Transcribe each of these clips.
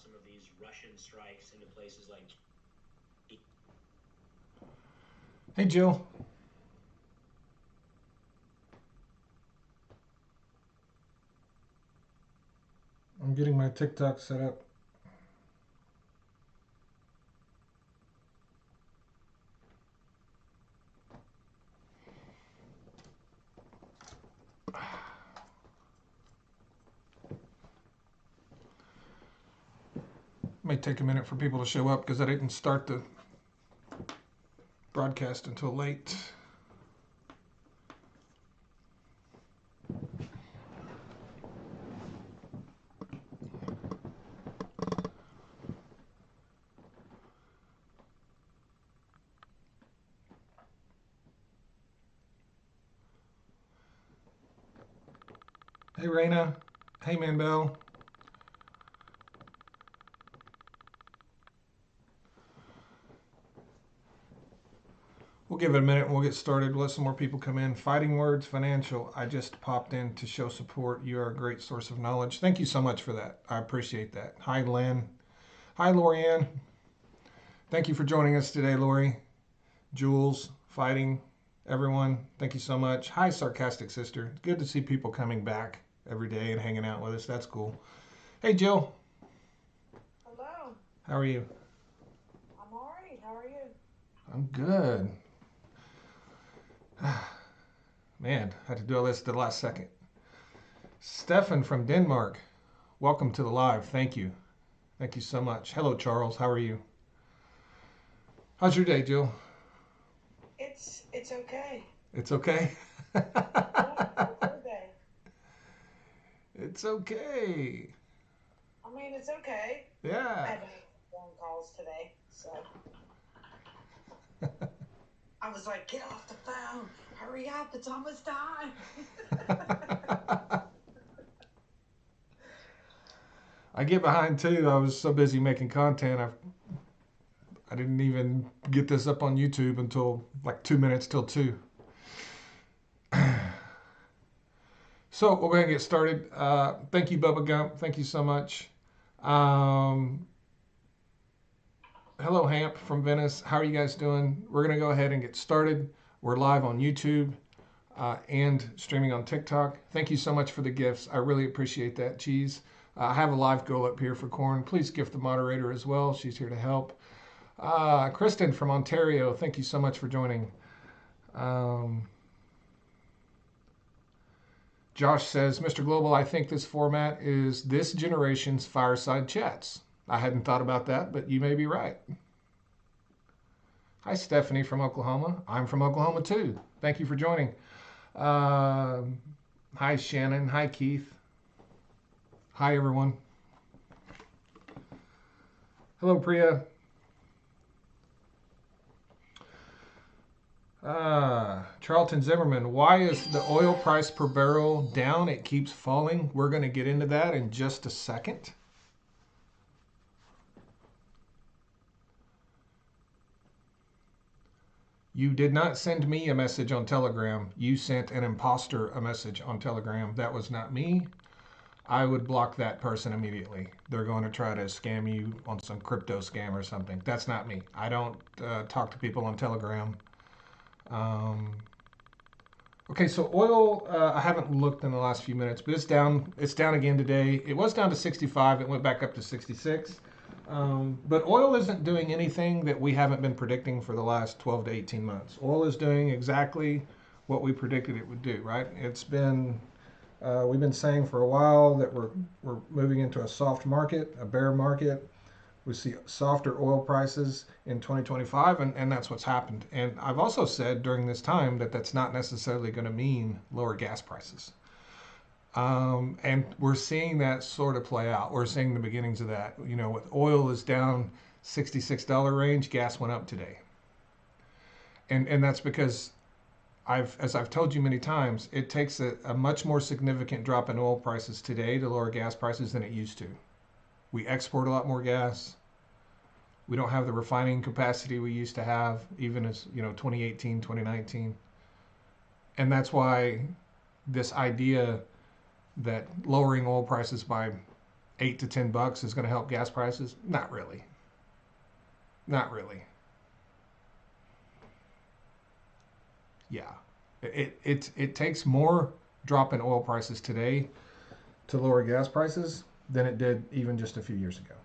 some of these Russian strikes into places like. Hey, Jill. I'm getting my TikTok set up. May take a minute for people to show up because I didn't start the broadcast until late. Hey, Raina. Hey, Manbel. We'll give it a minute and we'll get started. Let some more people come in. Fighting Words Financial. I just popped in to show support. You are a great source of knowledge. Thank you so much for that. I appreciate that. Hi, Len. Hi, Lorianne. Thank you for joining us today, Lori. Jules, Fighting, everyone. Thank you so much. Hi, Sarcastic Sister. Good to see people coming back every day and hanging out with us. That's cool. Hey, Jill. Hello. How are you? I'm all right. How are you? I'm good. Man, I had to do all this at the last second. Stefan from Denmark, welcome to the live. Thank you. Thank you so much. Hello, Charles. How are you? How's your day, Jill? It's okay. It's okay. Yeah, it's a good day. It's okay. I mean, it's okay. I Yeah. had to make phone calls today, so I was like, "Get off the phone! Hurry up! It's almost time." I get behind too. I was so busy making content. I didn't even get this up on YouTube until like 2 minutes till 2. So we're going to get started. Thank you, Bubba Gump. Thank you so much. Um, hello, Hamp from Venice. How are you guys doing? We're going to go ahead and get started. We're live on YouTube and streaming on TikTok. Thank you so much for the gifts. I really appreciate that, Cheese. I have a live goal up here for Corn. Please gift the moderator as well. She's here to help. Kristen from Ontario, thank you so much for joining. Josh says, Mr. Global, I think this format is this generation's fireside chats. I hadn't thought about that, but you may be right. Hi, Stephanie from Oklahoma. I'm from Oklahoma too. Thank you for joining. Hi, Shannon. Hi, Keith. Hi, everyone. Hello, Priya. Charlton Zimmerman, why is the oil price per barrel down? It keeps falling. We're going to get into that in just a second. You did not send me a message on Telegram. You sent an imposter a message on Telegram. That was not me. I would block that person immediately. They're going to try to scam you on some crypto scam or something. That's not me. I don't talk to people on Telegram. Okay, so oil, I haven't looked in the last few minutes, but it's down. It's down again today. It was down to 65. It went back up to 66. But oil isn't doing anything that we haven't been predicting for the last 12 to 18 months. Oil is doing exactly what we predicted it would do, right? We've been saying for a while that we're moving into a soft market, a bear market. We see softer oil prices in 2025, and that's what's happened. And I've also said during this time that that's not necessarily going to mean lower gas prices. And we're seeing that sort of play out. We're seeing the beginnings of that. You know, with oil is down $66 range, gas went up today. And that's because as I've told you many times, it takes a much more significant drop in oil prices today to lower gas prices than it used to. We export a lot more gas. We don't have the refining capacity we used to have, even as, 2018, 2019. And that's why this idea that lowering oil prices by $8 to $10 is going to help gas prices? Not really. Not really. Yeah. It takes more drop in oil prices today to lower gas prices than it did even just a few years ago.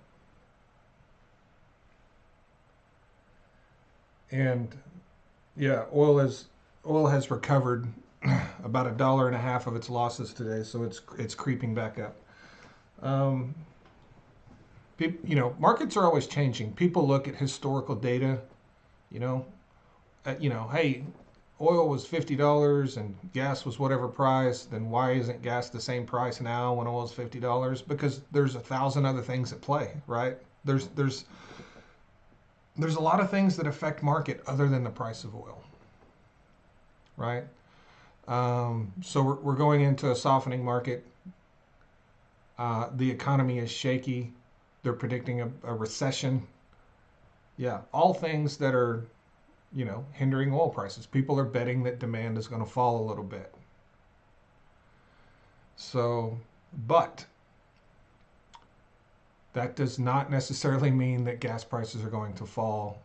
And yeah, oil has recovered about $1.50 of its losses today, so it's creeping back up. Um, Markets are always changing. People look at historical data. You know, hey, oil was $50 and gas was whatever price. Then why isn't gas the same price now when oil is $50? Because there's 1,000 other things at play, right? There's a lot of things that affect market other than the price of oil, right? So we're going into a softening market. The economy is shaky. They're predicting a recession. Yeah, all things that are, hindering oil prices. People are betting that demand is going to fall a little bit. So, but that does not necessarily mean that gas prices are going to fall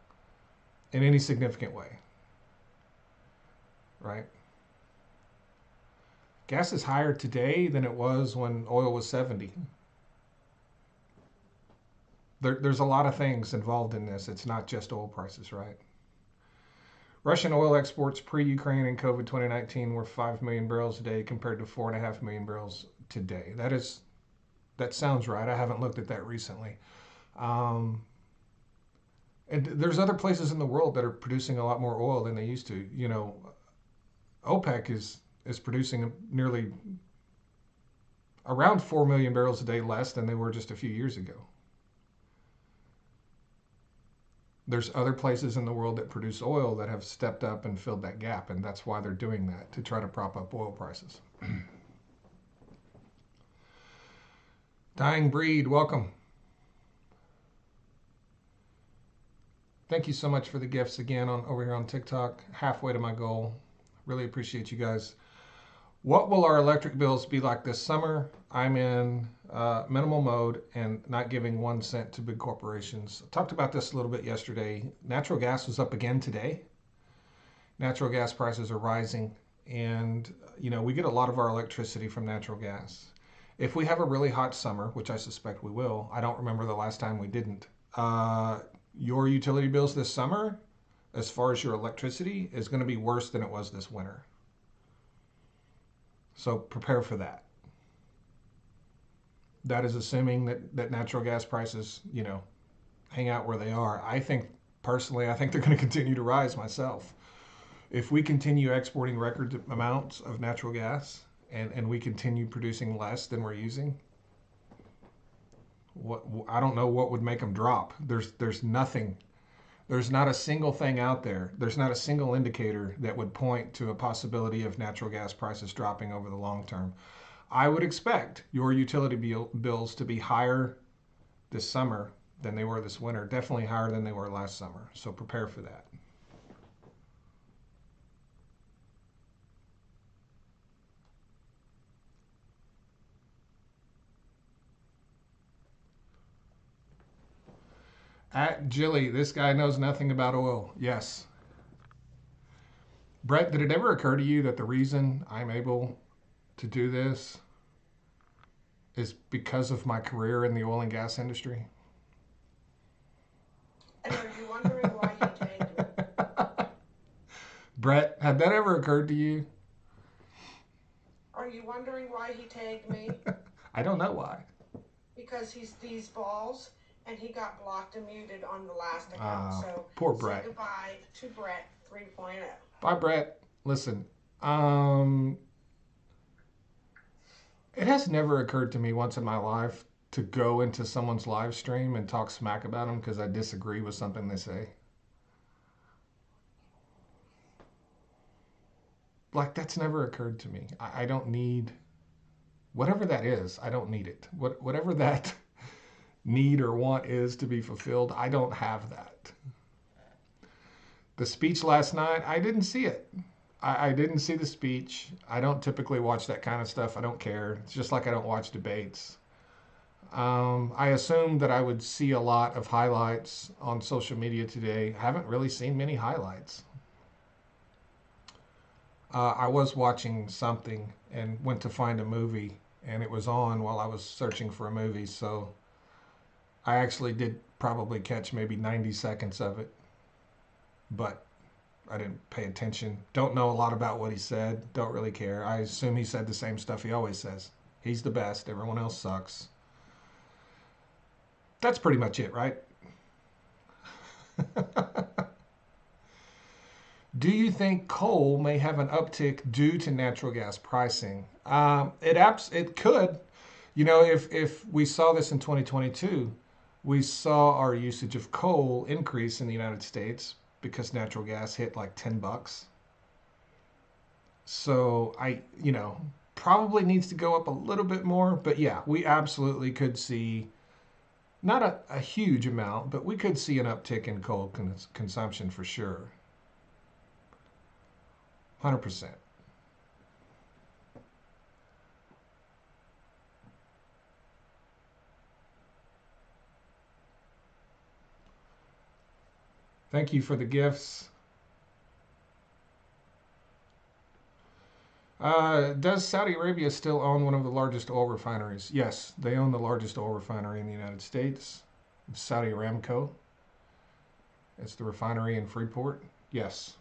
in any significant way, right? Gas is higher today than it was when oil was 70. There's a lot of things involved in this. It's not just oil prices, right? Russian oil exports pre-Ukraine and COVID 2019 were 5 million barrels a day compared to 4.5 million barrels today. That sounds right. I haven't looked at that recently. And there's other places in the world that are producing a lot more oil than they used to. OPEC is producing nearly around 4 million barrels a day less than they were just a few years ago. There's other places in the world that produce oil that have stepped up and filled that gap, and that's why they're doing that, to try to prop up oil prices. Dying Breed, welcome. Thank you so much for the gifts again over here on TikTok. Halfway to my goal. Really appreciate you guys. What will our electric bills be like this summer? I'm in minimal mode and not giving 1 cent to big corporations. I talked about this a little bit yesterday. Natural gas was up again today. Natural gas prices are rising, and we get a lot of our electricity from natural gas. If we have a really hot summer, which I suspect we will, I don't remember the last time we didn't. Your utility bills this summer, as far as your electricity, is going to be worse than it was this winter. So prepare for that. That is assuming that natural gas prices, hang out where they are. Personally, I think they're going to continue to rise myself. If we continue exporting record amounts of natural gas and we continue producing less than we're using, I don't know what would make them drop. There's nothing. There's not a single thing out there. There's not a single indicator that would point to a possibility of natural gas prices dropping over the long term. I would expect your utility bills to be higher this summer than they were this winter, definitely higher than they were last summer. So prepare for that. At Jilly, this guy knows nothing about oil. Yes. Brett, did it ever occur to you that the reason I'm able to do this is because of my career in the oil and gas industry? And are you wondering why he tagged me? Brett, had that ever occurred to you? Are you wondering why he tagged me? I don't know why. Because he's these balls, and he got blocked and muted on the last account. So poor Brett. Say goodbye to Brett 3.0. Bye, Brett. Listen, it has never occurred to me once in my life to go into someone's live stream and talk smack about them because I disagree with something they say. Like, that's never occurred to me. I don't need, whatever that is, I don't need it. Whatever that need or want is to be fulfilled, I don't have that. The speech last night, I didn't see it. I didn't see the speech. I don't typically watch that kind of stuff. I don't care. It's just like I don't watch debates. I assumed that I would see a lot of highlights on social media today. Haven't really seen many highlights. I was watching something and went to find a movie, and it was on while I was searching for a movie. So I actually did probably catch maybe 90 seconds of it, but I didn't pay attention. Don't know a lot about what he said. Don't really care. I assume he said the same stuff he always says. He's the best. Everyone else sucks. That's pretty much it, right? Do you think coal may have an uptick due to natural gas pricing? It could. You know, if we saw this in 2022, we saw our usage of coal increase in the United States because natural gas hit like $10. So probably needs to go up a little bit more. But yeah, we absolutely could see not a huge amount, but we could see an uptick in coal consumption for sure. 100%. Thank you for the gifts. Does Saudi Arabia still own one of the largest oil refineries? Yes, they own the largest oil refinery in the United States, Saudi Aramco. It's the refinery in Freeport. Yes.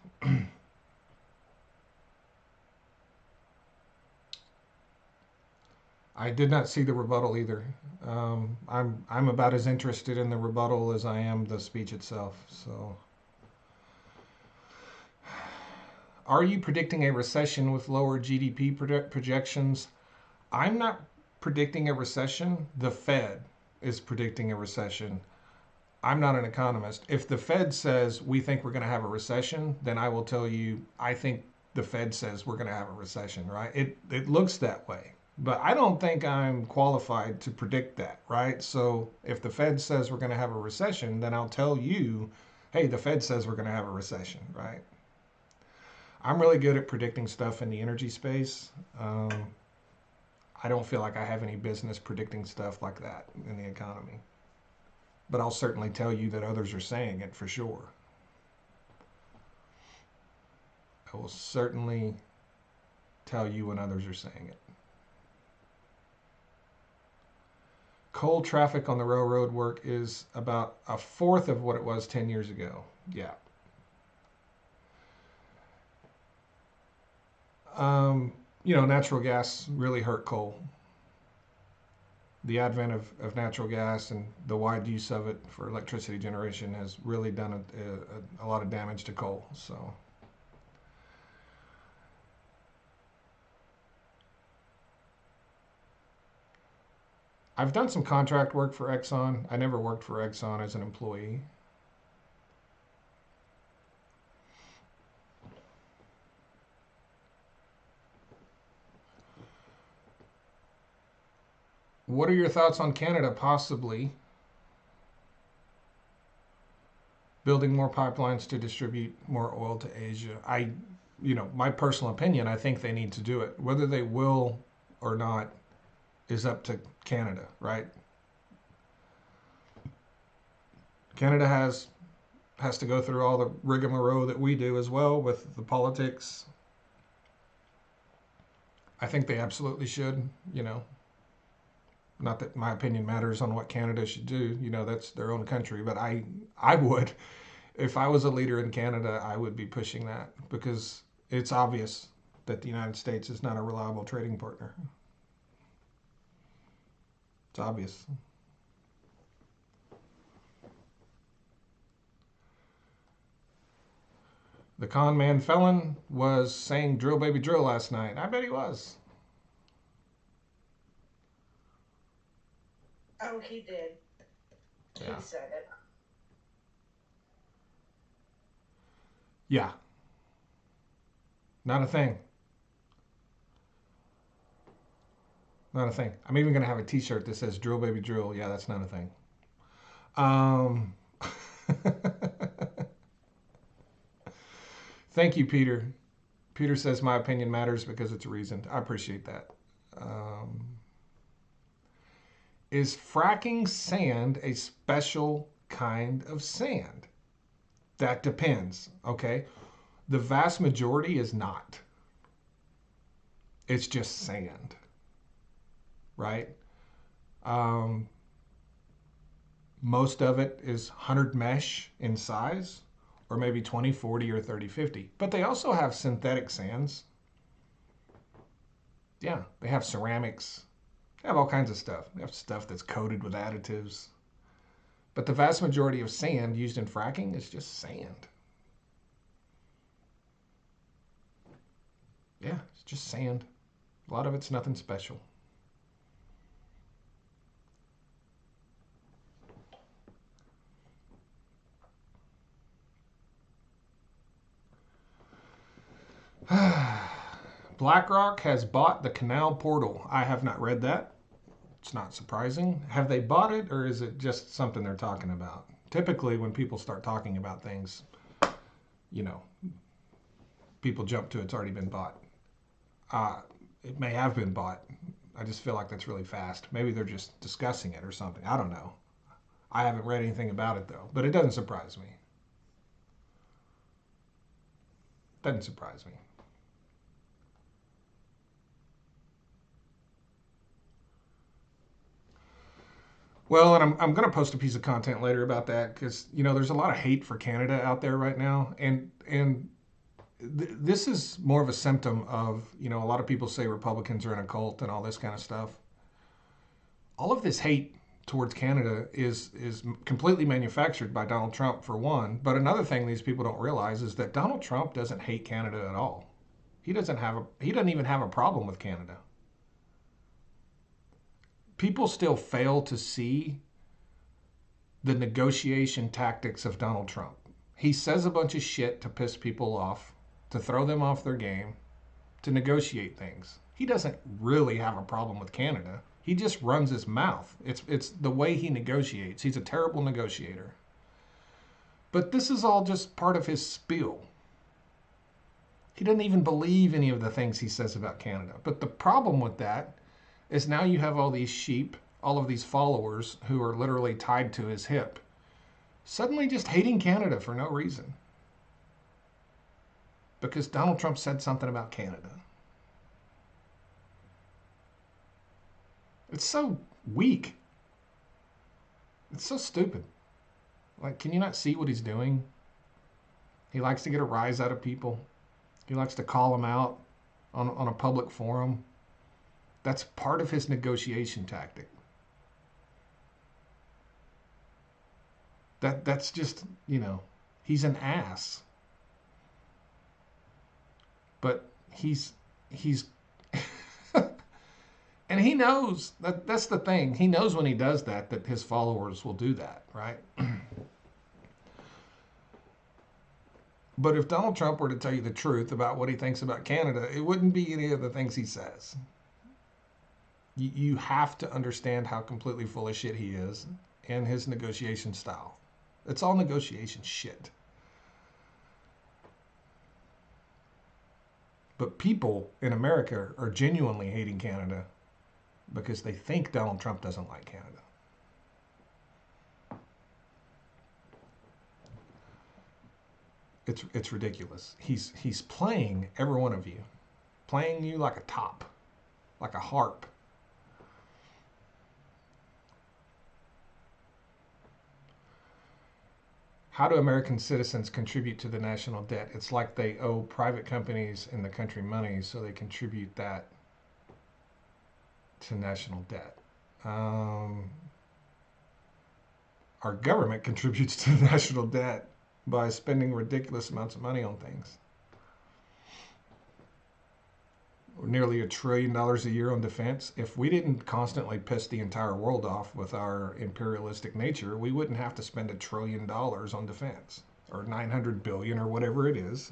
I did not see the rebuttal either. I'm about as interested in the rebuttal as I am the speech itself. So, are you predicting a recession with lower GDP projections? I'm not predicting a recession. The Fed is predicting a recession. I'm not an economist. If the Fed says we think we're going to have a recession, then I will tell you I think the Fed says we're going to have a recession, right? It looks that way. But I don't think I'm qualified to predict that, right? So if the Fed says we're going to have a recession, then I'll tell you, hey, the Fed says we're going to have a recession, right? I'm really good at predicting stuff in the energy space. I don't feel like I have any business predicting stuff like that in the economy. But I'll certainly tell you that others are saying it for sure. I will certainly tell you when others are saying it. Coal traffic on the railroad work is about a fourth of what it was 10 years ago. Yeah. Natural gas really hurt coal. The advent of natural gas and the wide use of it for electricity generation has really done a lot of damage to coal. So, I've done some contract work for Exxon. I never worked for Exxon as an employee. What are your thoughts on Canada possibly building more pipelines to distribute more oil to Asia? My personal opinion, I think they need to do it. Whether they will or not is up to Canada, right? Canada has to go through all the rigmarole that we do as well with the politics. I think they absolutely should, Not that my opinion matters on what Canada should do, that's their own country, but I would, if I was a leader in Canada, I would be pushing that because it's obvious that the United States is not a reliable trading partner. It's obvious. The con man felon was saying drill baby drill last night. I bet he was. Oh, he did. Yeah. He said it. Yeah. Not a thing. Not a thing. I'm even going to have a t-shirt that says drill baby drill. Yeah, that's not a thing. Thank you, Peter. Peter says my opinion matters because it's reasoned. I appreciate that. Is fracking sand a special kind of sand? That depends, okay? The vast majority is not. It's just sand, right? Um, most of it is 100 mesh in size, or maybe 20, 40, or 30, 50. But they also have synthetic sands. Yeah, they have ceramics. They have all kinds of stuff. They have stuff that's coated with additives. But the vast majority of sand used in fracking is just sand. Yeah, it's just sand. A lot of it's nothing special. BlackRock has bought the Canal Portal. I have not read that. It's not surprising. Have they bought it, or is it just something they're talking about? Typically, when people start talking about things, you know, people jump to it's already been bought. It may have been bought. I just feel like that's really fast. Maybe they're just discussing it or something. I don't know. I haven't read anything about it, though. But it doesn't surprise me. Doesn't surprise me. Well, and I'm going to post a piece of content later about that because, you know, there's a lot of hate for Canada out there right now. And this is more of a symptom of, you know, a lot of people say Republicans are in a cult and all this kind of stuff. All of this hate towards Canada is completely manufactured by Donald Trump, for one. But another thing these people don't realize is that Donald Trump doesn't hate Canada at all. He doesn't even have a problem with Canada. People still fail to see the negotiation tactics of Donald Trump. He says a bunch of shit to piss people off, to throw them off their game, to negotiate things. He doesn't really have a problem with Canada. He just runs his mouth. It's the way he negotiates. He's a terrible negotiator. But this is all just part of his spiel. He doesn't even believe any of the things he says about Canada. But the problem with that is now you have all these sheep, all of these followers who are literally tied to his hip, suddenly just hating Canada for no reason. Because Donald Trump said something about Canada. It's so weak. It's so stupid. Like, can you not see what he's doing? He likes to get a rise out of people. He likes to call them out on a public forum. That's part of his negotiation tactic. That's just, you know, he's an ass. But he's and he knows that's the thing. He knows when he does that his followers will do that, right? But if Donald Trump were to tell you the truth about what he thinks about Canada, it wouldn't be any of the things he says. You have to understand how completely full of shit he is and his negotiation style. It's all negotiation shit. But people in America are genuinely hating Canada because they think Donald Trump doesn't like Canada. It's ridiculous. He's playing every one of you, playing you like a top, like a harp. How do American citizens contribute to the national debt? It's like they owe private companies in the country money, so they contribute that to national debt. Our government contributes to the national debt by spending ridiculous amounts of money on things. Nearly $1 trillion a year on defense. If we didn't constantly piss the entire world off with our imperialistic nature, we wouldn't have to spend $1 trillion on defense, or 900 billion, or whatever it is.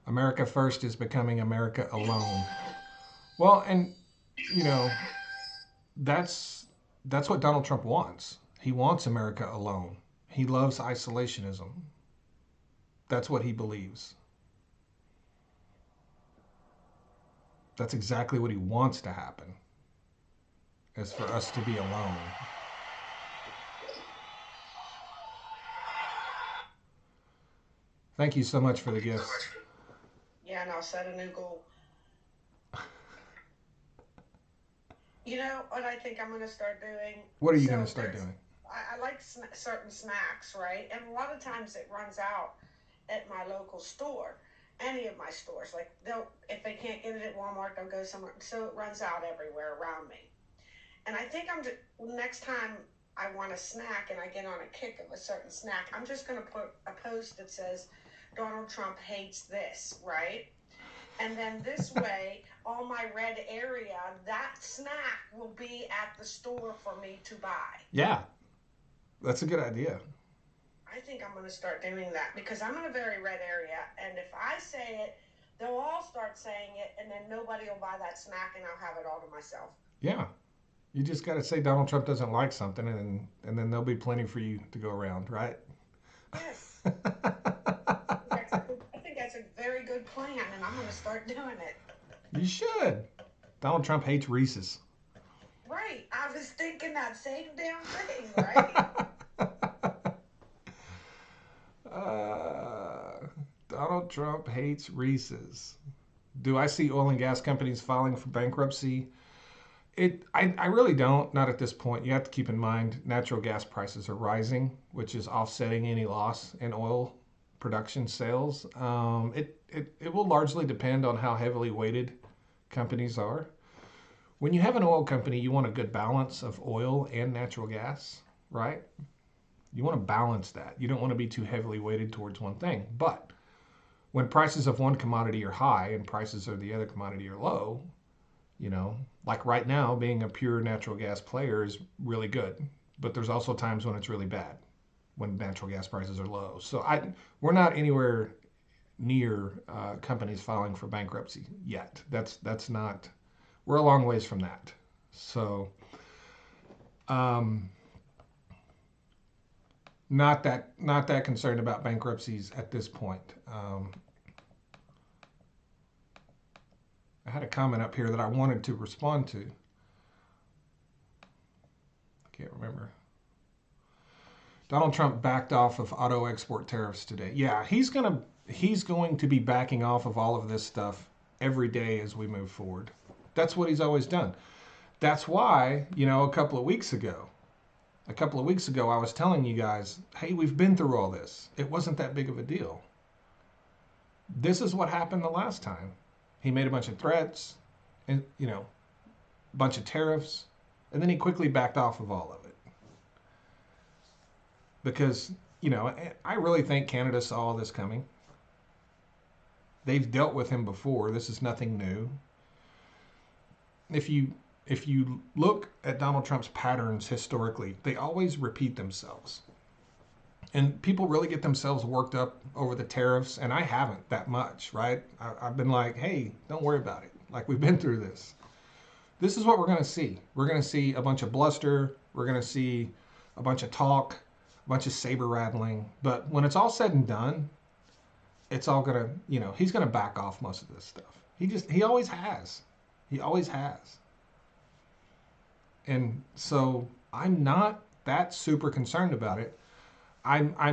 America first is becoming America alone. Well, and you know, that's what Donald Trump wants. He wants America alone. He loves isolationism. That's what he believes. That's exactly what he wants to happen, is for us to be alone. Thank you so much for the gifts. Yeah, and I'll set a new goal. You know what I think I'm going to start doing? What are you So going to start there's, doing? I like certain snacks, right? And a lot of times it runs out at my local store, any of my stores. Like they'll, if they can't get it at Walmart, they'll go somewhere. So it runs out everywhere around me. And I think I'm just, next time I want a snack and I get on a kick of a certain snack, I'm just going to put a post that says, Donald Trump hates this, right? And then this way, all my red area, that snack will be at the store for me to buy. Yeah, that's a good idea. I think I'm going to start doing that because I'm in a very red area. And if I say it, they'll all start saying it, and then nobody will buy that snack, and I'll have it all to myself. Yeah. You just got to say Donald Trump doesn't like something, and then there'll be plenty for you to go around, right? Yes. I think that's a very good plan, and I'm going to start doing it. You should. Donald Trump hates Reese's. Right. I was thinking that same damn thing, right? Donald Trump hates Reese's. Do I see oil and gas companies filing for bankruptcy? I really don't, not at this point. You have to keep in mind natural gas prices are rising, which is offsetting any loss in oil production sales. It will largely depend on how heavily weighted companies are. When you have an oil company, you want a good balance of oil and natural gas, right? You want to balance that. You don't want to be too heavily weighted towards one thing. But when prices of one commodity are high and prices of the other commodity are low, like right now, being a pure natural gas player is really good. But there's also times when it's really bad, when natural gas prices are low. So we're not anywhere near companies filing for bankruptcy yet. That's not. We're a long ways from that. So, not that concerned about bankruptcies at this point. I had a comment up here that I wanted to respond to. I can't remember. Donald Trump backed off of auto export tariffs today. Yeah, he's going to be backing off of all of this stuff every day as we move forward. That's what he's always done. That's why, a couple of weeks ago, I was telling you guys, hey, we've been through all this. It wasn't that big of a deal. This is what happened the last time. He made a bunch of threats and, a bunch of tariffs, and then he quickly backed off of all of it. Because, I really think Canada saw all this coming. They've dealt with him before. This is nothing new. If you look at Donald Trump's patterns historically, they always repeat themselves. And people really get themselves worked up over the tariffs, and I haven't that much, right? I've been like, hey, don't worry about it. Like, we've been through this. This is what we're going to see. We're going to see a bunch of bluster. We're going to see a bunch of talk, a bunch of saber rattling. But when it's all said and done, it's all going to, he's going to back off most of this stuff. He always has. He always has. And so I'm not that super concerned about it. I'm a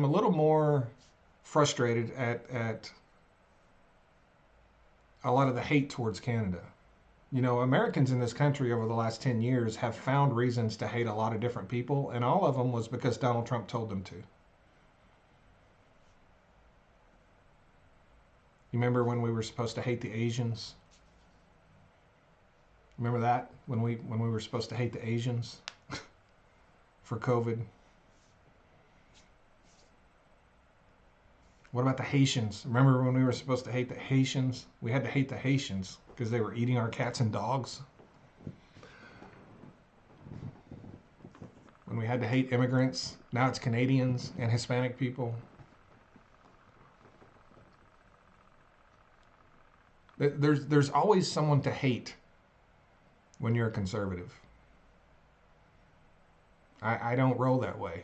little more frustrated at a lot of the hate towards Canada. Americans in this country over the last 10 years have found reasons to hate a lot of different people, and all of them was because Donald Trump told them to. You remember when we were supposed to hate the Asians? Remember that? When we were supposed to hate the Asians for COVID? What about the Haitians? Remember when we were supposed to hate the Haitians? We had to hate the Haitians because they were eating our cats and dogs. When we had to hate immigrants, now it's Canadians and Hispanic people. There's always someone to hate when you're a conservative. I don't roll that way.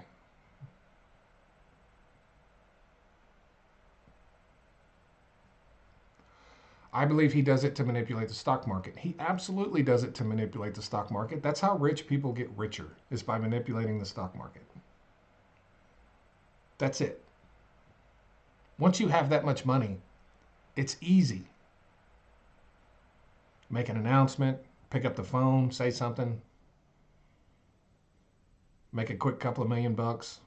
I believe he does it to manipulate the stock market. He absolutely does it to manipulate the stock market. That's how rich people get richer, is by manipulating the stock market. That's it. Once you have that much money, it's easy. Make an announcement, pick up the phone, say something, make a quick couple of $1,000,000,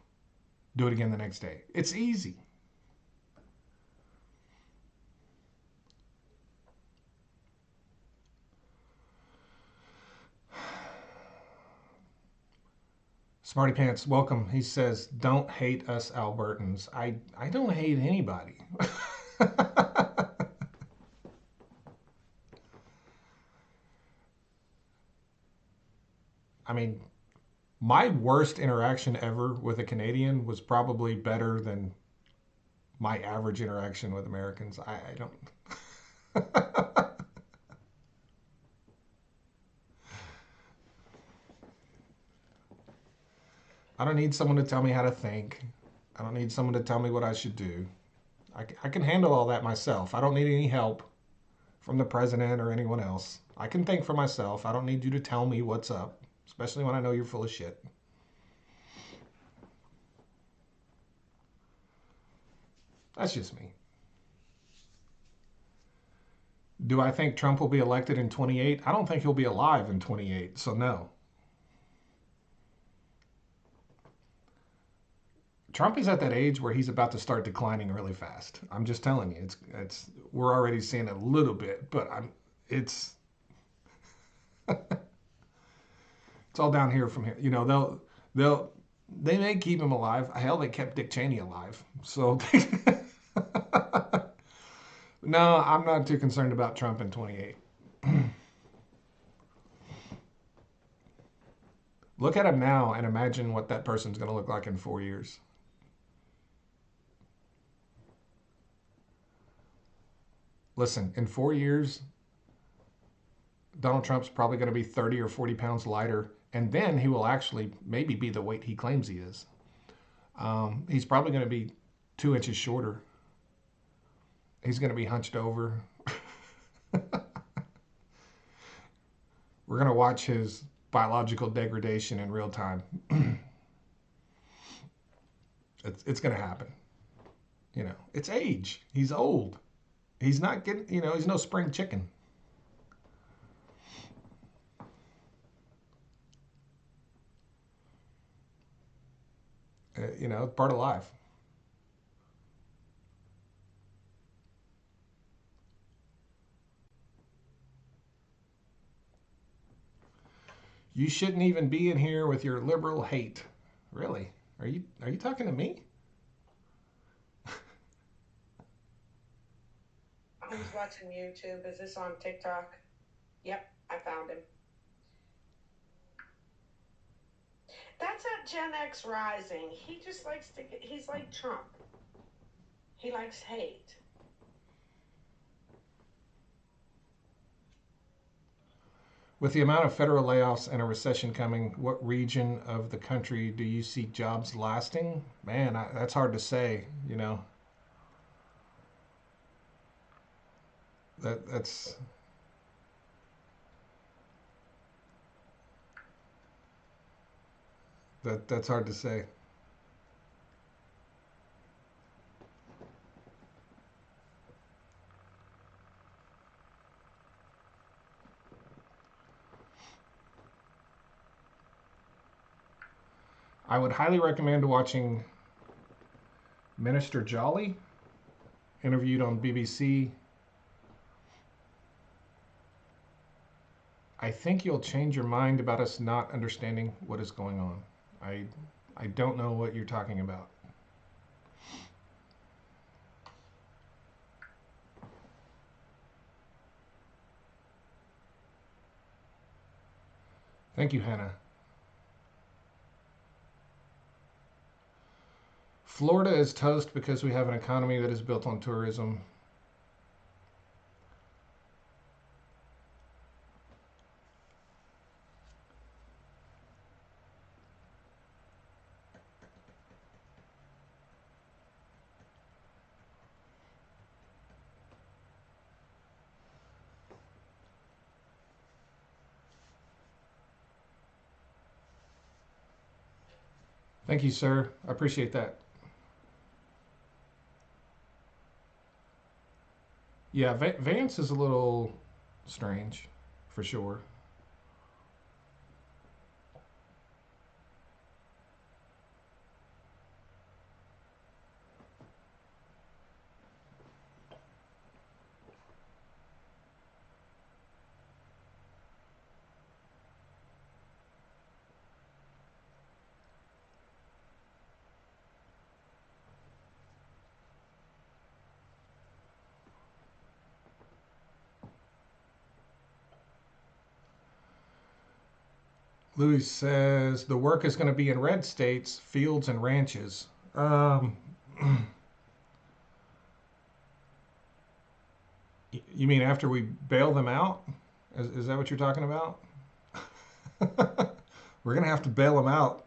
do it again the next day. It's easy. Smarty Pants, welcome. He says, don't hate us Albertans. I don't hate anybody. I mean, my worst interaction ever with a Canadian was probably better than my average interaction with Americans. I don't. I don't need someone to tell me how to think. I don't need someone to tell me what I should do. I can handle all that myself. I don't need any help from the president or anyone else. I can think for myself. I don't need you to tell me what's up, especially when I know you're full of shit. That's just me. Do I think Trump will be elected in 28? I don't think he'll be alive in 28, so no. Trump is at that age where he's about to start declining really fast. I'm just telling you, it's we're already seeing it a little bit, but it's it's all down here from here. You know, they may keep him alive. Hell, they kept Dick Cheney alive. So no, I'm not too concerned about Trump in 28. Look at him now and imagine what that person's going to look like in 4 years. Listen, in 4 years, Donald Trump's probably going to be 30 or 40 pounds lighter, and then he will actually maybe be the weight he claims he is. He's probably going to be 2 inches shorter. He's going to be hunched over. We're going to watch his biological degradation in real time. It's going to happen. You know, it's age. He's old. He's not getting, he's no spring chicken. Part of life. You shouldn't even be in here with your liberal hate. Really? Are you talking to me? He's watching YouTube. Is this on TikTok? Yep, I found him. That's at Gen X Rising. He just likes to get, he's like Trump. He likes hate. With the amount of federal layoffs and a recession coming, what region of the country do you see jobs lasting? Man, that's hard to say, That's that's hard to say. I would highly recommend watching Minister Jolly, interviewed on BBC. I think you'll change your mind about us not understanding what is going on. I don't know what you're talking about. Thank you, Hannah. Florida is toast because we have an economy that is built on tourism. Thank you, sir. I appreciate that. Yeah, Vance is a little strange, for sure. Louis says the work is going to be in red states, fields, and ranches. You mean after we bail them out? Is that what you're talking about? We're going to have to bail them out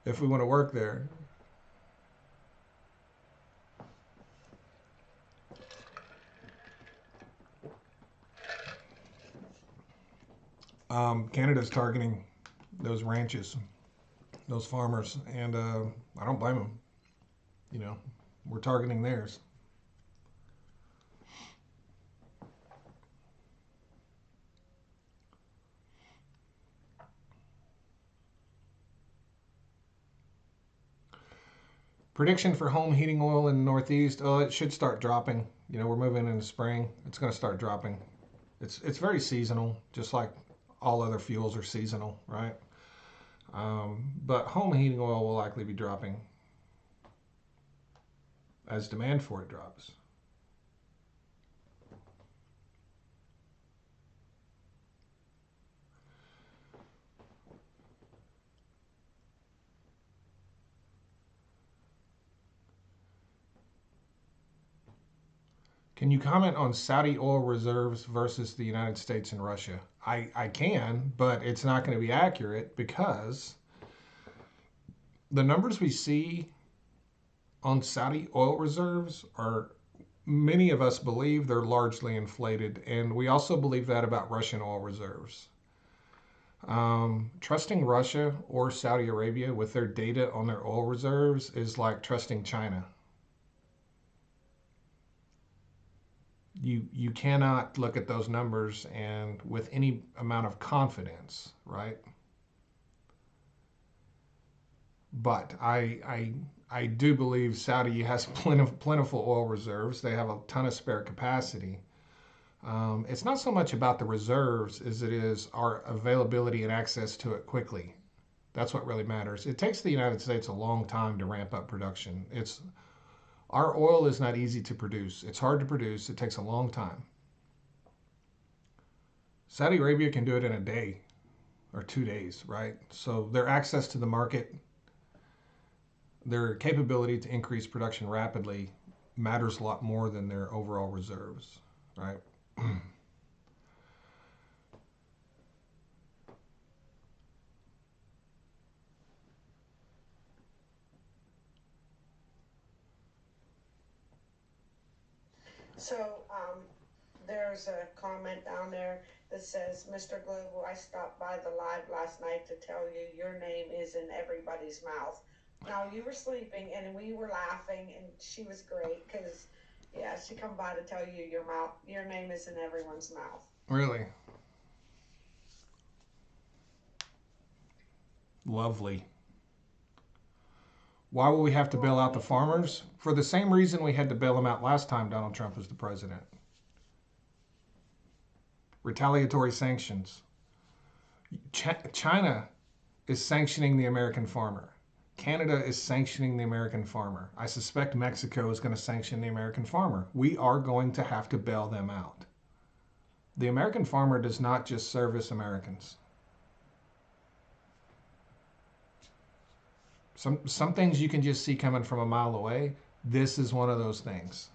if we want to work there. Canada's targeting those ranches, those farmers, and I don't blame them. You know, we're targeting theirs. Prediction for home heating oil in the Northeast. Oh, it should start dropping. You know, we're moving into spring. It's going to start dropping. It's very seasonal, just like all other fuels are seasonal, right? But home heating oil will likely be dropping as demand for it drops. Can you comment on Saudi oil reserves versus the United States and Russia? I can, but it's not going to be accurate because the numbers we see on Saudi oil reserves are, many of us believe they're largely inflated, and we also believe that about Russian oil reserves. Trusting Russia or Saudi Arabia with their data on their oil reserves is like trusting China. You cannot look at those numbers and with any amount of confidence, right? But I do believe Saudi has plentiful oil reserves. They have a ton of spare capacity. It's not so much about the reserves as it is our availability and access to it quickly. That's what really matters. It takes the United States a long time to ramp up production. Our oil is not easy to produce. It's hard to produce. It takes a long time. Saudi Arabia can do it in a day or 2 days, right? So their access to the market, their capability to increase production rapidly matters a lot more than their overall reserves, right? So there's a comment down there that says, Mr. Global, I stopped by the live last night to tell you your name is in everybody's mouth. Now you were sleeping and we were laughing and she was great because yeah, she come by to tell you your name is in everyone's mouth. Really? Lovely. Why will we have to bail out the farmers? For the same reason we had to bail them out last time Donald Trump was the president. Retaliatory sanctions. China is sanctioning the American farmer. Canada is sanctioning the American farmer. I suspect Mexico is going to sanction the American farmer. We are going to have to bail them out. The American farmer does not just service Americans. Some things you can just see coming from a mile away. This is one of those things.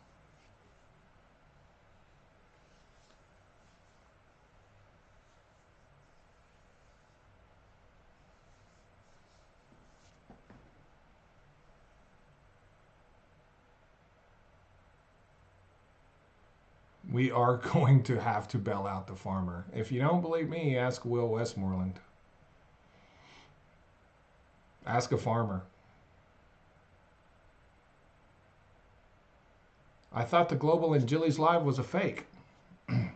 We are going to have to bail out the farmer. If you don't believe me, ask Will Westmoreland. Ask a farmer. I thought the Global and Jilly's Live was a fake. Do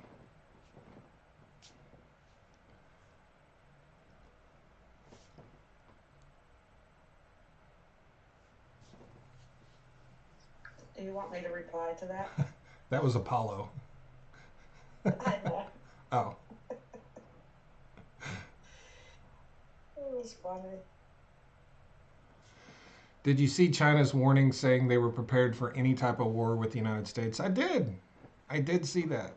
you want me to reply to that? That was Apollo. I know. Oh. It was funny. Did you see China's warning saying they were prepared for any type of war with the United States? I did. I did see that.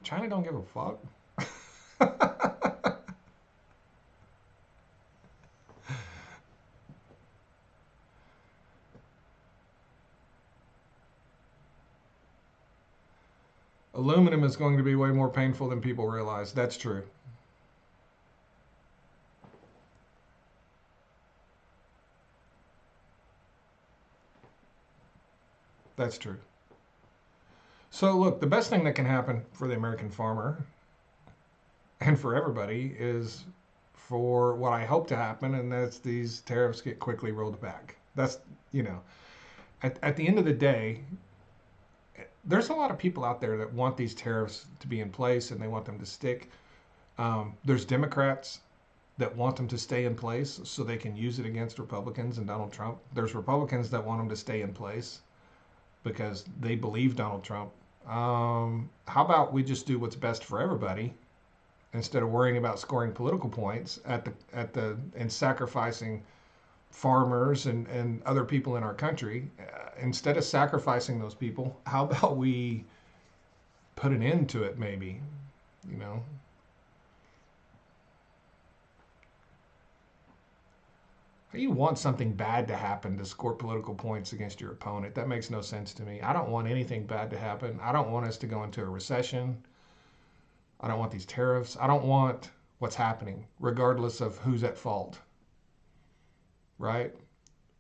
China don't give a fuck. Aluminum is going to be way more painful than people realize. That's true. That's true. So, look, the best thing that can happen for the American farmer and for everybody is for what I hope to happen, and that's these tariffs get quickly rolled back. That's, you know, at the end of the day, there's a lot of people out there that want these tariffs to be in place and they want them to stick. There's Democrats that want them to stay in place so they can use it against Republicans and Donald Trump. There's Republicans that want them to stay in place because they believe Donald Trump. How about we just do what's best for everybody instead of worrying about scoring political points and sacrificing farmers and other people in our country? Instead of sacrificing those people, how about we put an end to it? Maybe, you know. You want something bad to happen to score political points against your opponent. That makes no sense to me. I don't want anything bad to happen. I don't want us to go into a recession. I don't want these tariffs. I don't want what's happening, regardless of who's at fault. Right?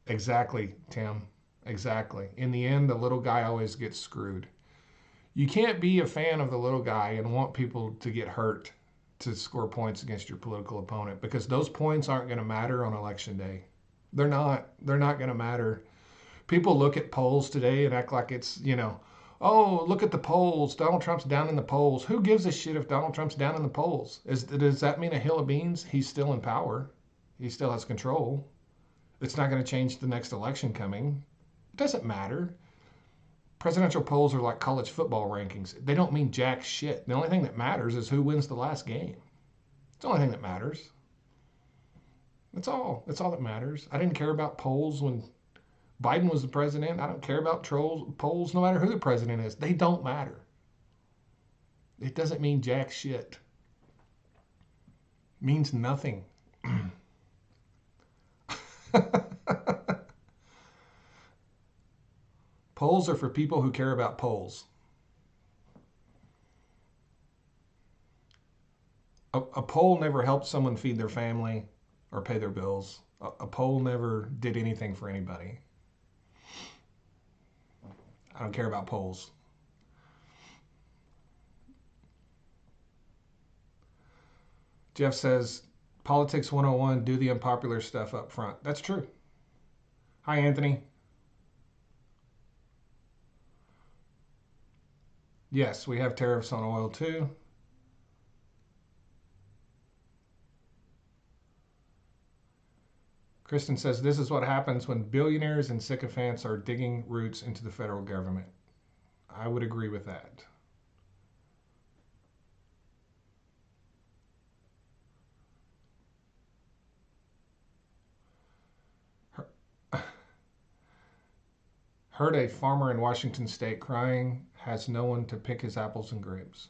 Exactly, Tim. Exactly. In the end, the little guy always gets screwed. You can't be a fan of the little guy and want people to get hurt to score points against your political opponent, because those points aren't going to matter on election day. They're not going to matter. People look at polls today and act like it's, oh, look at the polls. Donald Trump's down in the polls. Who gives a shit if Donald Trump's down in the polls? Does that mean a hill of beans? He's still in power. He still has control. It's not going to change the next election coming. It doesn't matter. Presidential polls are like college football rankings. They don't mean jack shit. The only thing that matters is who wins the last game. It's the only thing that matters. That's all. That's all that matters. I didn't care about polls when Biden was the president. I don't care about polls no matter who the president is. They don't matter. It doesn't mean jack shit. It means nothing. Polls are for people who care about polls. A poll never helped someone feed their family or pay their bills. A poll never did anything for anybody. I don't care about polls. Jeff says, Politics 101, do the unpopular stuff up front. That's true. Hi, Anthony. Yes, we have tariffs on oil too. Kristen says, this is what happens when billionaires and sycophants are digging roots into the federal government. I would agree with that. Heard a farmer in Washington state crying, has no one to pick his apples and grapes.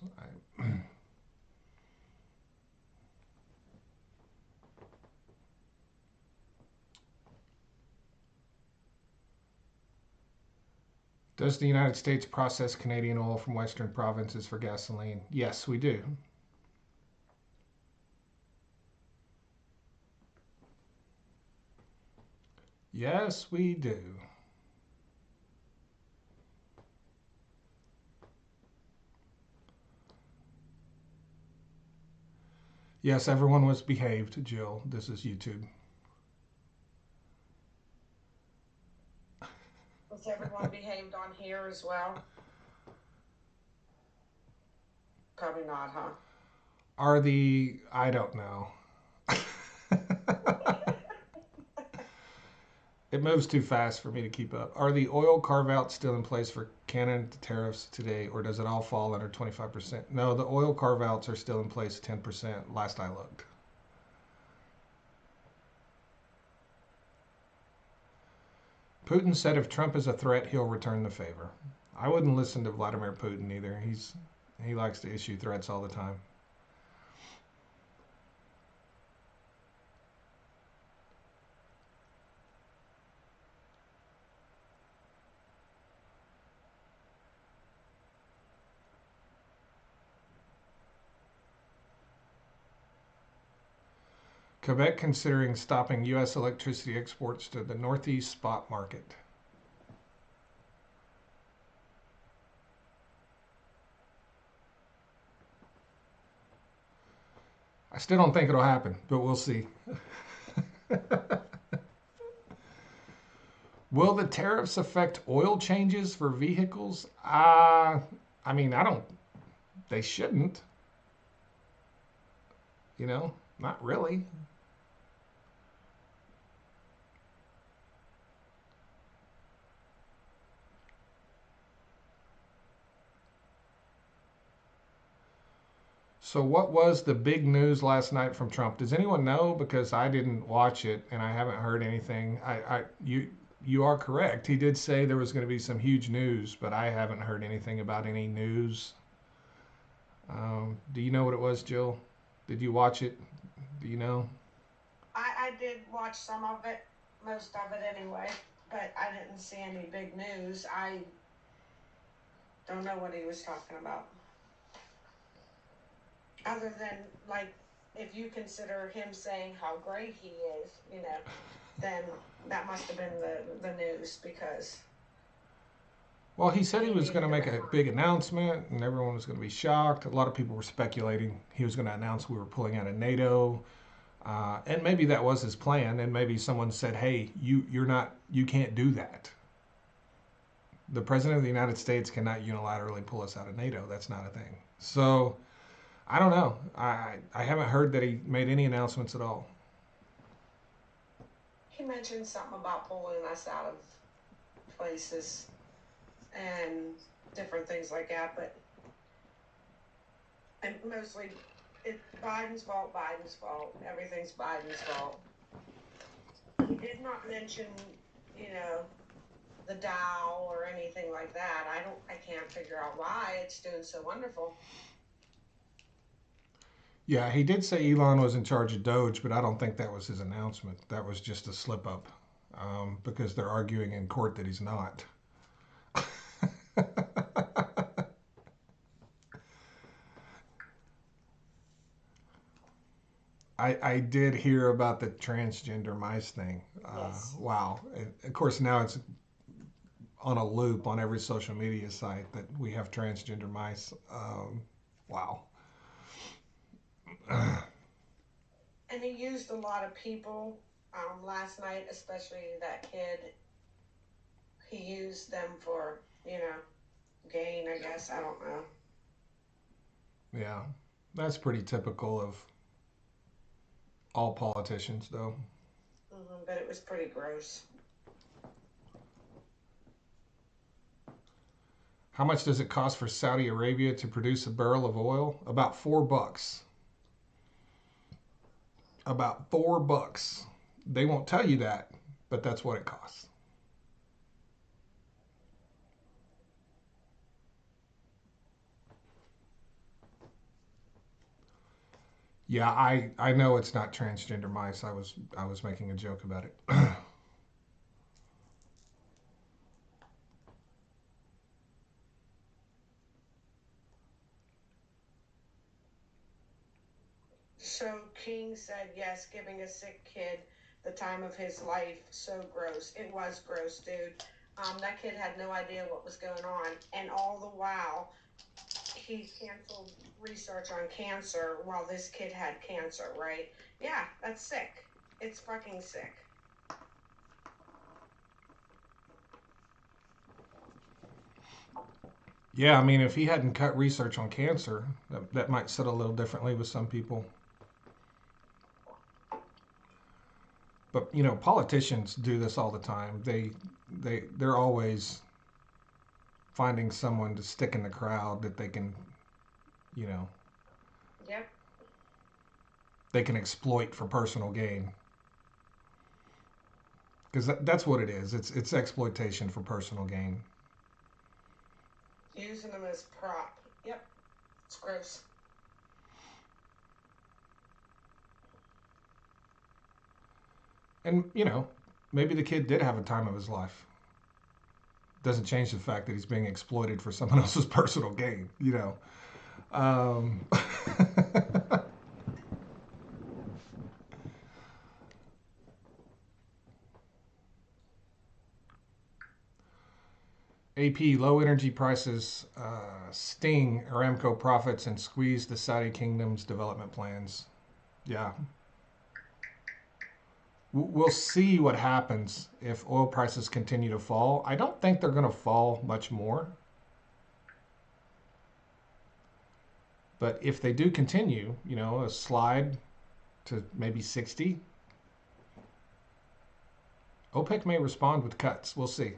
Does the United States process Canadian oil from Western provinces for gasoline? Yes, we do. Yes, we do. Yes, everyone was behaved, Jill. This is YouTube. Was everyone behaved on here as well? Probably not, huh? I don't know. It moves too fast for me to keep up. Are the oil carve outs still in place for Canada tariffs today, or does it all fall under 25%? No, the oil carve outs are still in place 10% last I looked. Putin said if Trump is a threat, he'll return the favor. I wouldn't listen to Vladimir Putin either. He likes to issue threats all the time. Quebec considering stopping U.S. electricity exports to the Northeast spot market. I still don't think it'll happen, but we'll see. Will the tariffs affect oil changes for vehicles? I mean, I don't. They shouldn't. Not really. So, what was the big news last night from Trump? Does anyone know? Because I didn't watch it and I haven't heard anything. You are correct. He did say there was going to be some huge news, but I haven't heard anything about any news. Do you know what it was, Jill? Did you watch it? Do you know? I did watch some of it, most of it anyway, but I didn't see any big news. I don't know what he was talking about. Other than, like, if you consider him saying how great he is, then that must have been the news because. Well, he said he was going to make a big announcement and everyone was going to be shocked. A lot of people were speculating he was going to announce we were pulling out of NATO. And maybe that was his plan. And maybe someone said, hey, you can't do that. The president of the United States cannot unilaterally pull us out of NATO. That's not a thing. So I don't know. I haven't heard that he made any announcements at all. He mentioned something about pulling us out of places and different things like that, but and mostly it's Biden's fault, everything's Biden's fault. He did not mention, the Dow or anything like that. I can't figure out why it's doing so wonderful. Yeah, he did say Elon was in charge of Doge, but I don't think that was his announcement. That was just a slip up because they're arguing in court that he's not. I did hear about the transgender mice thing. Yes. Wow. And of course, now it's on a loop on every social media site that we have transgender mice. Wow. And he used a lot of people last night, especially that kid. He used them for, gain, I guess. I don't know. Yeah, that's pretty typical of all politicians, though. But it was pretty gross. How much does it cost for Saudi Arabia to produce a barrel of oil? About $4. About $4. They won't tell you that, but that's what it costs. Yeah, I know it's not transgender mice. I was making a joke about it. So King said, yes, giving a sick kid the time of his life, so gross. It was gross, dude. That kid had no idea what was going on. And all the while, he canceled research on cancer while this kid had cancer, right? Yeah, that's sick. It's fucking sick. Yeah, I mean, if he hadn't cut research on cancer, that might sit a little differently with some people. But you know, politicians do this all the time. They're always finding someone to stick in the crowd that they can, you know, Yep. they can exploit for personal gain. Because that's what it is. It's exploitation for personal gain. Using them as prop. Yep. It's gross. And you know, maybe the kid did have a time of his life. Doesn't change the fact that he's being exploited for someone else's personal gain. You know. Um, AP, low energy prices sting Aramco profits and squeeze the Saudi kingdom's development plans. Yeah. We'll see what happens if oil prices continue to fall. I don't think they're going to fall much more. But if they do continue, you know, a slide to maybe 60, OPEC may respond with cuts. We'll see.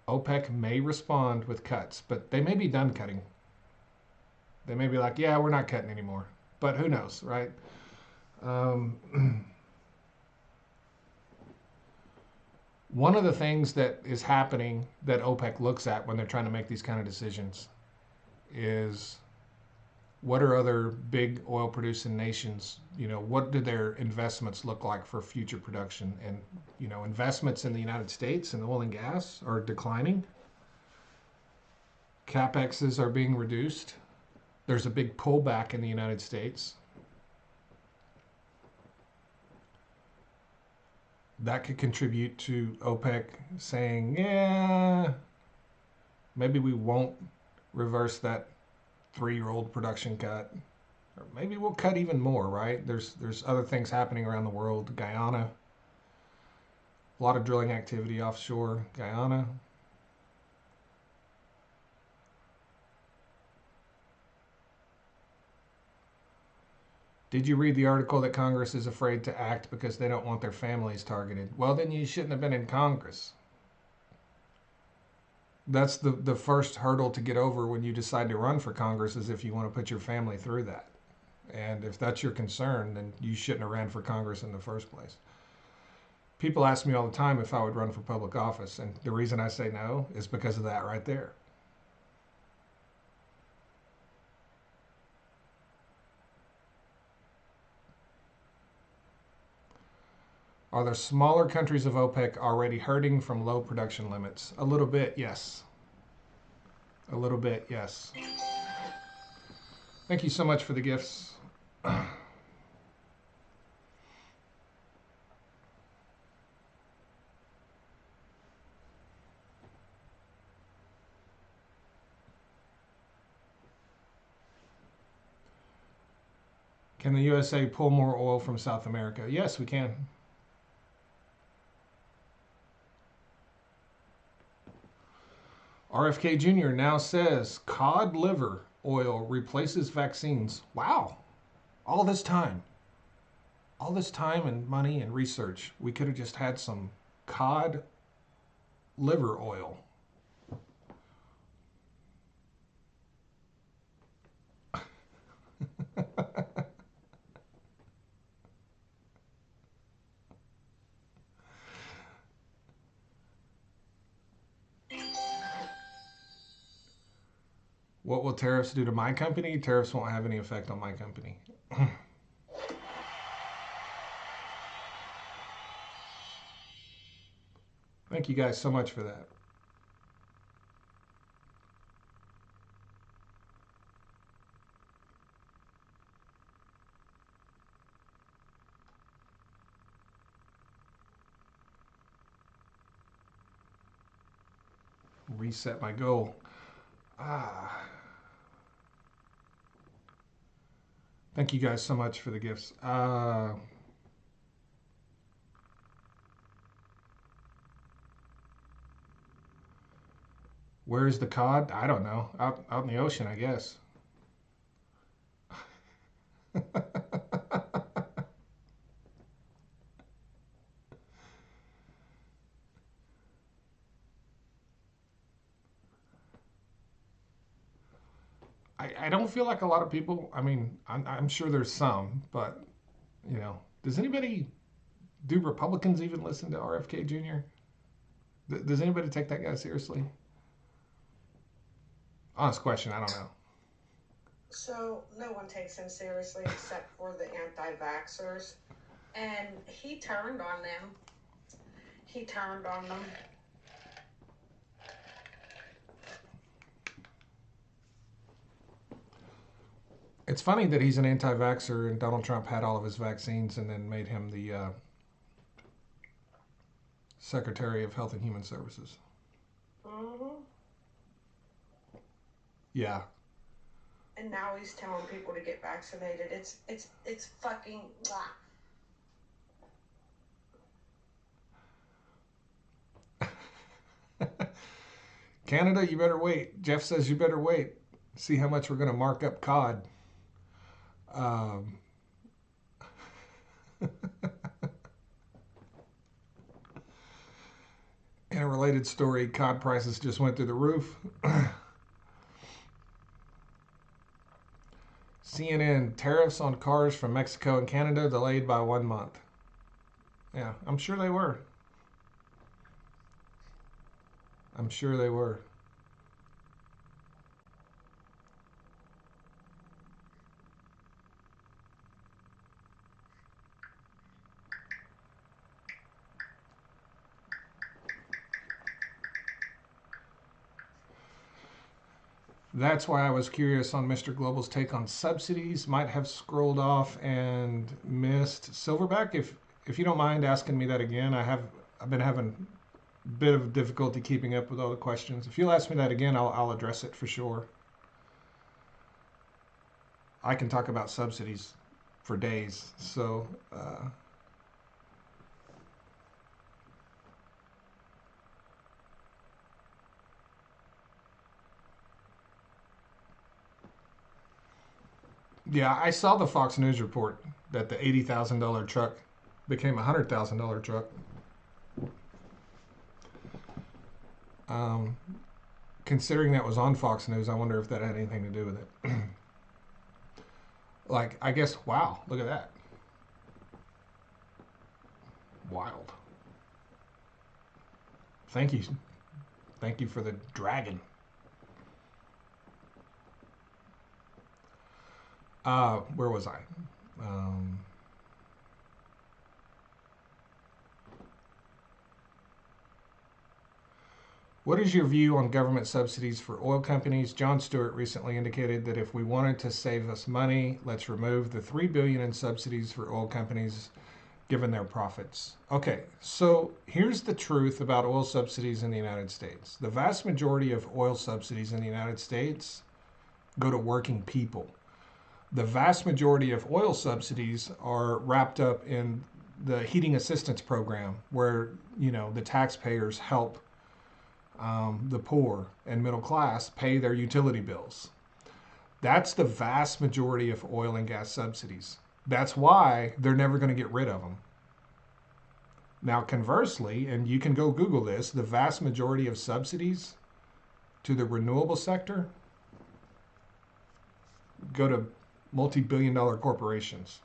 OPEC may respond with cuts, but they may be done cutting. They may be like, yeah, we're not cutting anymore. But who knows, right? One of the things that is happening that OPEC looks at when they're trying to make these kind of decisions is what are other big oil producing nations, you know, what do their investments look like for future production? And, you know, investments in the United States in oil and gas are declining. CapExes are being reduced. There's a big pullback in the United States. That could contribute to OPEC saying, yeah, maybe we won't reverse that 3-year-old production cut. Or maybe we'll cut even more, right? There's other things happening around the world. Guyana, a lot of drilling activity offshore. Guyana. Did you read the article that Congress is afraid to act because they don't want their families targeted? Well, then you shouldn't have been in Congress. That's the first hurdle to get over when you decide to run for Congress is if you want to put your family through that. And if that's your concern, then you shouldn't have ran for Congress in the first place. People ask me all the time if I would run for public office, and the reason I say no is because of that right there. Are the smaller countries of OPEC already hurting from low production limits? A little bit, yes. A little bit, yes. Thank you so much for the gifts. Can the USA pull more oil from South America? Yes, we can. RFK Jr. now says cod liver oil replaces vaccines. Wow. All this time. All this time and money and research. We could have just had some cod liver oil. What will tariffs do to my company? Tariffs won't have any effect on my company. Thank you guys so much for that. Reset my goal. Ah, thank you guys so much for the gifts. Where's the cod? I don't know. Out in the ocean, I guess. I don't feel like a lot of people. I mean, I'm sure there's some, but does anybody, do Republicans even listen to RFK Jr.? Does anybody take that guy seriously? Honest question. I don't know. So no one takes him seriously except for the anti-vaxxers. And he turned on them. He turned on them. It's funny that he's an anti-vaxxer and Donald Trump had all of his vaccines and then made him the Secretary of Health and Human Services. Mm-hmm. Yeah. And now he's telling people to get vaccinated. It's fucking blah. Canada, you better wait. Jeff says you better wait. See how much we're going to mark up cod. In a related story, cod prices just went through the roof. CNN, tariffs on cars from Mexico and Canada delayed by 1 month. Yeah, I'm sure they were. I'm sure they were. That's why I was curious on Mr. Global's take on subsidies. Might have scrolled off and missed Silverback. If you don't mind asking me that again, I've been having a bit of difficulty keeping up with all the questions. If you'll ask me that again, I'll address it for sure. I can talk about subsidies for days. So yeah, I saw the Fox News report that the $80,000 truck became a $100,000 truck. Considering that was on Fox News, I wonder if that had anything to do with it. Like, I guess, wow, look at that. Wild. Thank you. Thank you for the dragon. Where was I? What is your view on government subsidies for oil companies? Jon Stewart recently indicated that if we wanted to save us money, let's remove the $3 billion in subsidies for oil companies given their profits. Okay, so here's the truth about oil subsidies in the United States. The vast majority of oil subsidies in the United States go to working people. The vast majority of oil subsidies are wrapped up in the heating assistance program where, the taxpayers help the poor and middle class pay their utility bills. That's the vast majority of oil and gas subsidies. That's why they're never going to get rid of them. Now, conversely, and you can go Google this, the vast majority of subsidies to the renewable sector go to multi-billion-dollar corporations.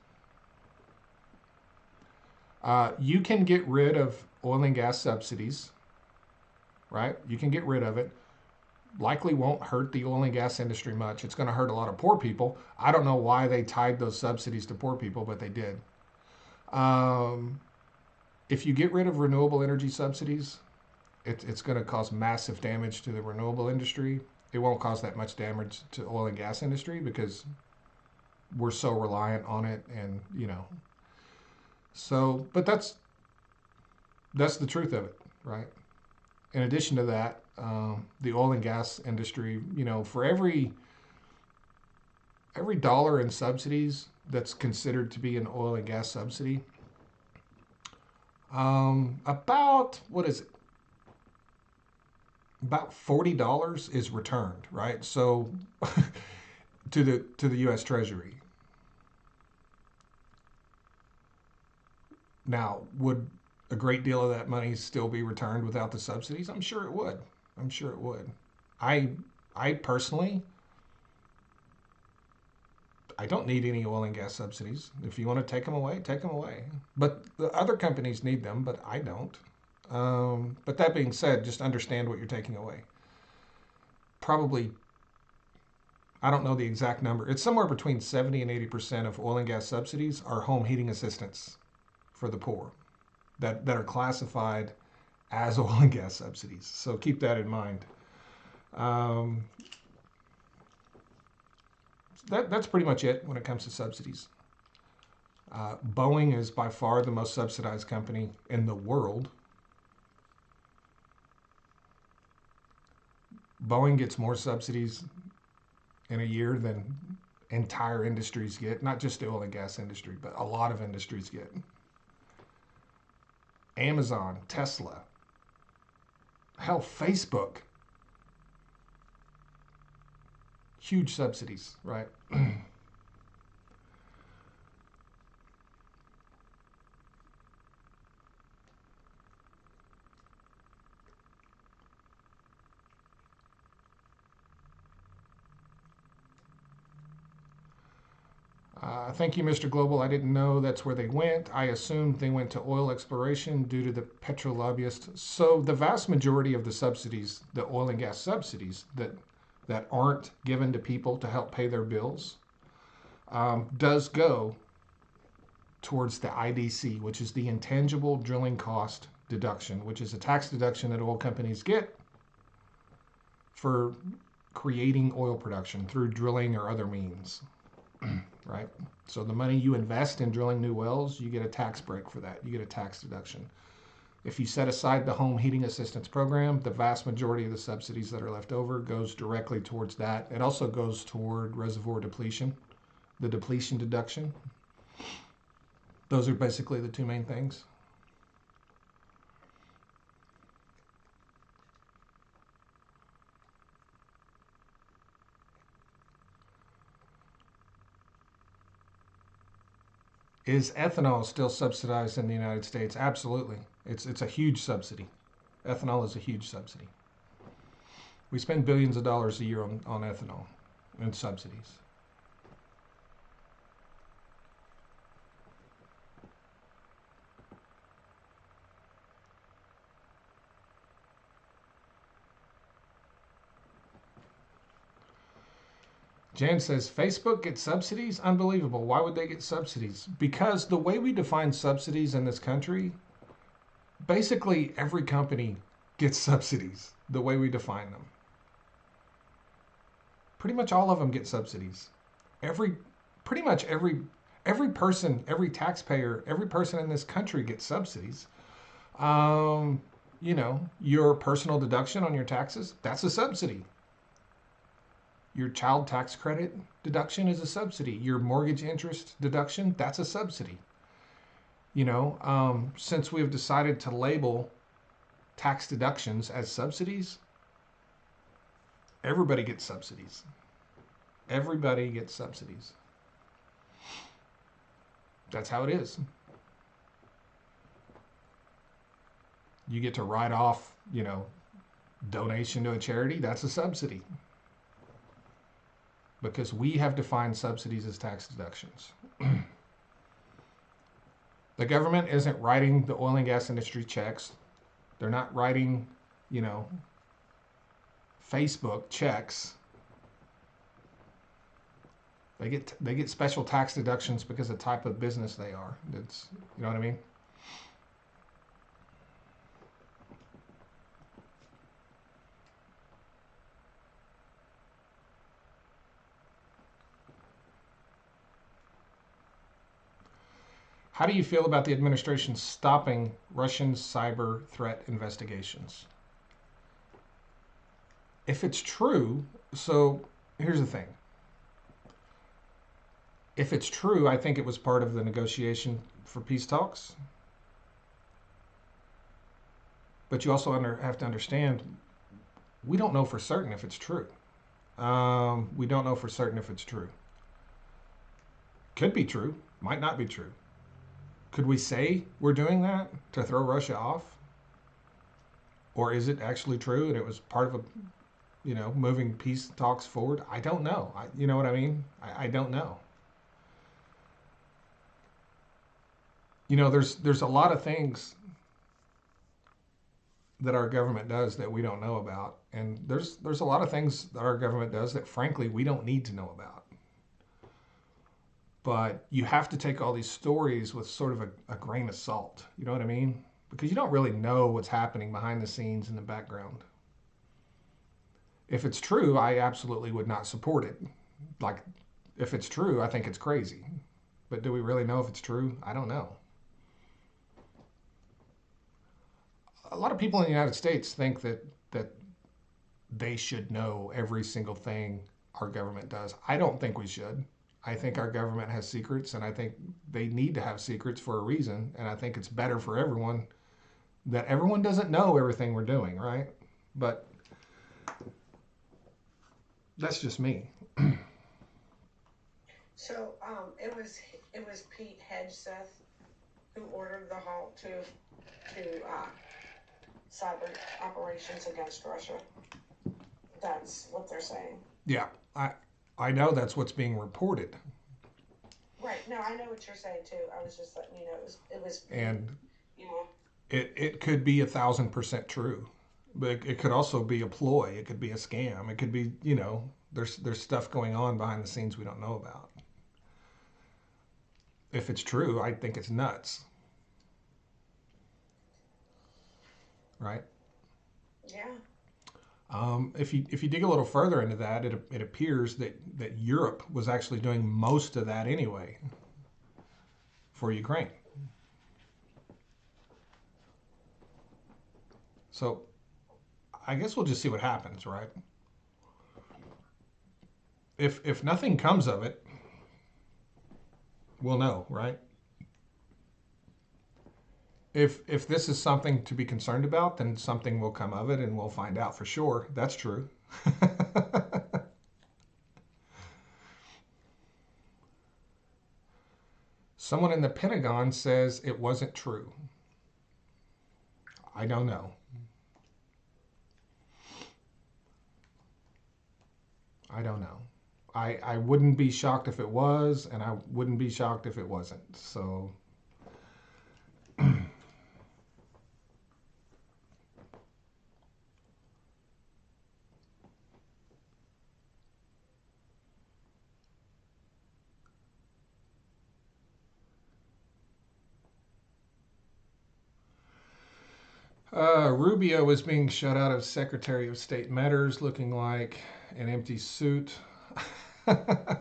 You can get rid of oil and gas subsidies, right? You can get rid of it. Likely won't hurt the oil and gas industry much. It's going to hurt a lot of poor people. I don't know why they tied those subsidies to poor people, but they did. If you get rid of renewable energy subsidies, it's going to cause massive damage to the renewable industry. It won't cause that much damage to oil and gas industry because we're so reliant on it, and so, but that's the truth of it, right? in addition to that, the oil and gas industry, for every dollar in subsidies that's considered to be an oil and gas subsidy, about what is it? About $40 is returned, right? So to the U.S. Treasury. Now, would a great deal of that money still be returned without the subsidies? I'm sure it would. I'm sure it would. I personally, I don't need any oil and gas subsidies. If you want to take them away, take them away. But the other companies need them, but I don't. But that being said, just understand what you're taking away. Probably, I don't know the exact number. It's somewhere between 70 and 80% of oil and gas subsidies are home heating assistance for the poor that are classified as oil and gas subsidies. So keep that in mind. That's pretty much it when it comes to subsidies. Boeing is by far the most subsidized company in the world. Boeing gets more subsidies in a year than entire industries get, not just the oil and gas industry, but a lot of industries get. Amazon, Tesla, hell, Facebook. Huge subsidies, right? Thank you, Mr. Global. I didn't know that's where they went. I assumed they went to oil exploration due to the petro lobbyists. So the vast majority of the subsidies, the oil and gas subsidies that aren't given to people to help pay their bills, does go towards the IDC, which is the intangible drilling cost deduction, which is a tax deduction that oil companies get for creating oil production through drilling or other means. Right? So the money you invest in drilling new wells, you get a tax break for that. You get a tax deduction. If you set aside the home heating assistance program, the vast majority of the subsidies that are left over goes directly towards that. It also goes toward reservoir depletion, the depletion deduction. Those are basically the two main things. Is ethanol still subsidized in the United States? Absolutely. It's a huge subsidy. Ethanol is a huge subsidy. We spend billions of dollars a year on ethanol and subsidies. Jan says, Facebook gets subsidies? Unbelievable. Why would they get subsidies? Because the way we define subsidies in this country, basically every company gets subsidies the way we define them. Pretty much all of them get subsidies. Pretty much every person, every taxpayer, every person in this country gets subsidies. Your personal deduction on your taxes, that's a subsidy. Your child tax credit deduction is a subsidy. Your mortgage interest deduction, that's a subsidy. Since we've decided to label tax deductions as subsidies, everybody gets subsidies. Everybody gets subsidies. That's how it is. You get to write off, donation to a charity, that's a subsidy. Because we have defined subsidies as tax deductions. The government isn't writing the oil and gas industry checks. They're not writing, Facebook checks. They get special tax deductions because of the type of business they are. It's, you know what I mean? How do you feel about the administration stopping Russian cyber threat investigations? if it's true, so here's the thing. If it's true, I think it was part of the negotiation for peace talks. But you also have to understand, we don't know for certain if it's true. We don't know for certain if it's true. Could be true, might not be true. Could we say we're doing that to throw Russia off? Or is it actually true and it was part of a, moving peace talks forward? I don't know. You know what I mean? I don't know. There's a lot of things that our government does that we don't know about, and there's a lot of things that our government does that frankly we don't need to know about. But you have to take all these stories with sort of a grain of salt. You know what I mean? Because you don't really know what's happening behind the scenes in the background. If it's true, I absolutely would not support it. Like, if it's true, I think it's crazy. But do we really know if it's true? I don't know. A lot of people in the United States think that they should know every single thing our government does. I don't think we should. I think our government has secrets, and I think they need to have secrets for a reason. And I think it's better for everyone that everyone doesn't know everything we're doing, right? But that's just me. So it was Pete Hegseth who ordered the halt to cyber operations against Russia. That's what they're saying. Yeah, I know that's what's being reported. Right. No, I know what you're saying too. I was just letting you know it was And you it could be 1,000% true, but it could also be a ploy. It could be a scam. It could be, there's stuff going on behind the scenes we don't know about. If it's true, I think it's nuts. Right? Yeah. If you dig a little further into that, it appears that Europe was actually doing most of that anyway for Ukraine. So I guess we'll just see what happens, right? If nothing comes of it, we'll know, right? If this is something to be concerned about, then something will come of it and we'll find out for sure. That's true. Someone in the Pentagon says it wasn't true. I don't know. I don't know. I wouldn't be shocked if it was, and I wouldn't be shocked if it wasn't. So Rubio was being shut out of Secretary of State matters, looking like an empty suit. I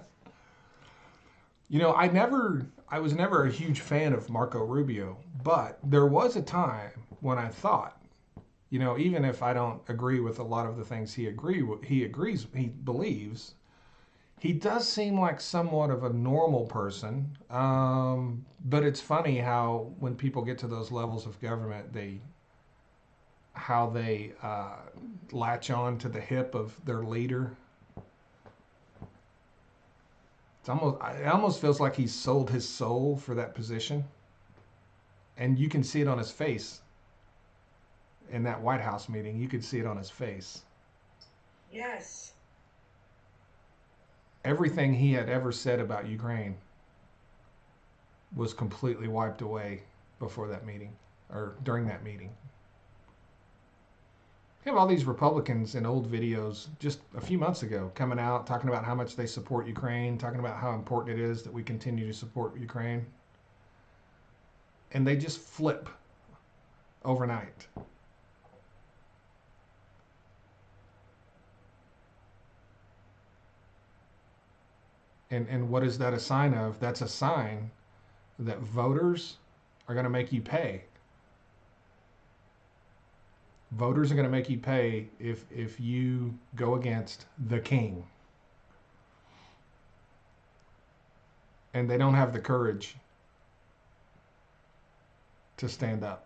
was never a huge fan of Marco Rubio, but there was a time when I thought, even if I don't agree with a lot of the things he believes, he does seem like somewhat of a normal person. But it's funny how when people get to those levels of government, they latch on to the hip of their leader. It almost feels like he's sold his soul for that position. And you can see it on his face. In that White House meeting, you could see it on his face. Yes. Everything he had ever said about Ukraine was completely wiped away before that meeting, or during that meeting. You have all these Republicans in old videos just a few months ago coming out talking about how much they support Ukraine, talking about how important it is that we continue to support Ukraine. And they just flip overnight. And what is that a sign of? That's a sign that voters are going to make you pay. Voters are going to make you pay if you go against the king. And they don't have the courage to stand up.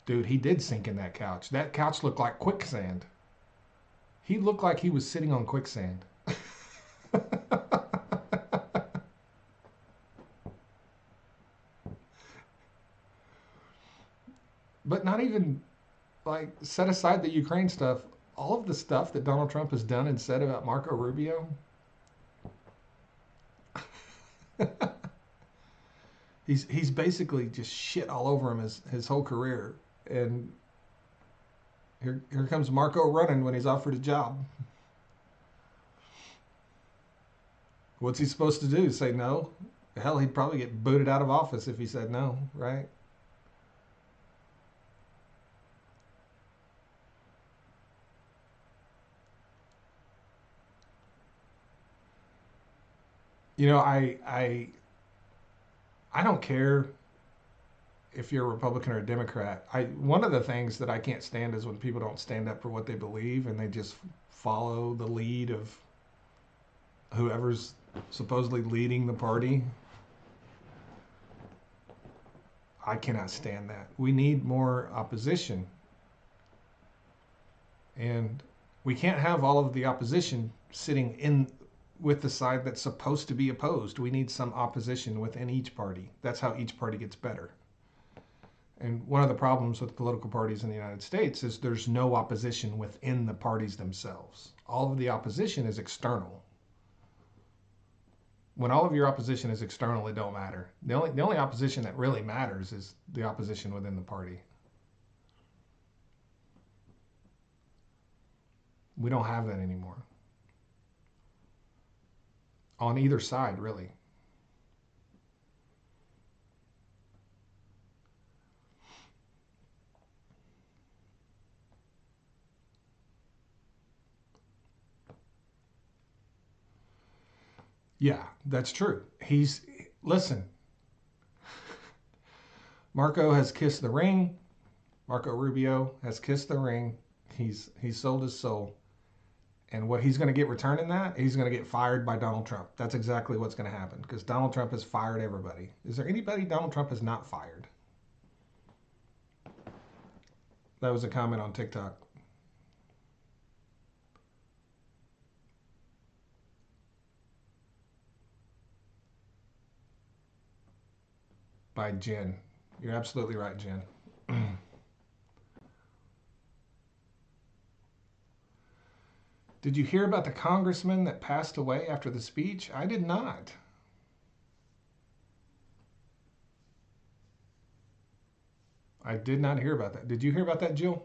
Dude, he did sink in that couch. That couch looked like quicksand. He looked like he was sitting on quicksand. But not even, like, set aside the Ukraine stuff. All of the stuff that Donald Trump has done and said about Marco Rubio. He's basically just shit all over him his whole career. And here comes Marco running when he's offered a job. What's he supposed to do? Say no? Hell, he'd probably get booted out of office if he said no, right? You know, I don't care if you're a Republican or a Democrat. One of the things that I can't stand is when people don't stand up for what they believe and they just follow the lead of whoever's supposedly leading the party. I cannot stand that. We need more opposition. And we can't have all of the opposition sitting in with the side that's supposed to be opposed. We need some opposition within each party. That's how each party gets better. And one of the problems with political parties in the United States is there's no opposition within the parties themselves. All of the opposition is external. When all of your opposition is external, it don't matter. The only opposition that really matters is the opposition within the party. We don't have that anymore. On either side, really. Yeah, that's true. Listen, Marco has kissed the ring. Marco Rubio has kissed the ring. He's sold his soul. And what he's going to get returned in that, he's going to get fired by Donald Trump. That's exactly what's going to happen because Donald Trump has fired everybody. Is there anybody Donald Trump has not fired? That was a comment on TikTok. By Jen. You're absolutely right, Jen. Did you hear about the congressman that passed away after the speech? I did not. I did not hear about that. Did you hear about that, Jill?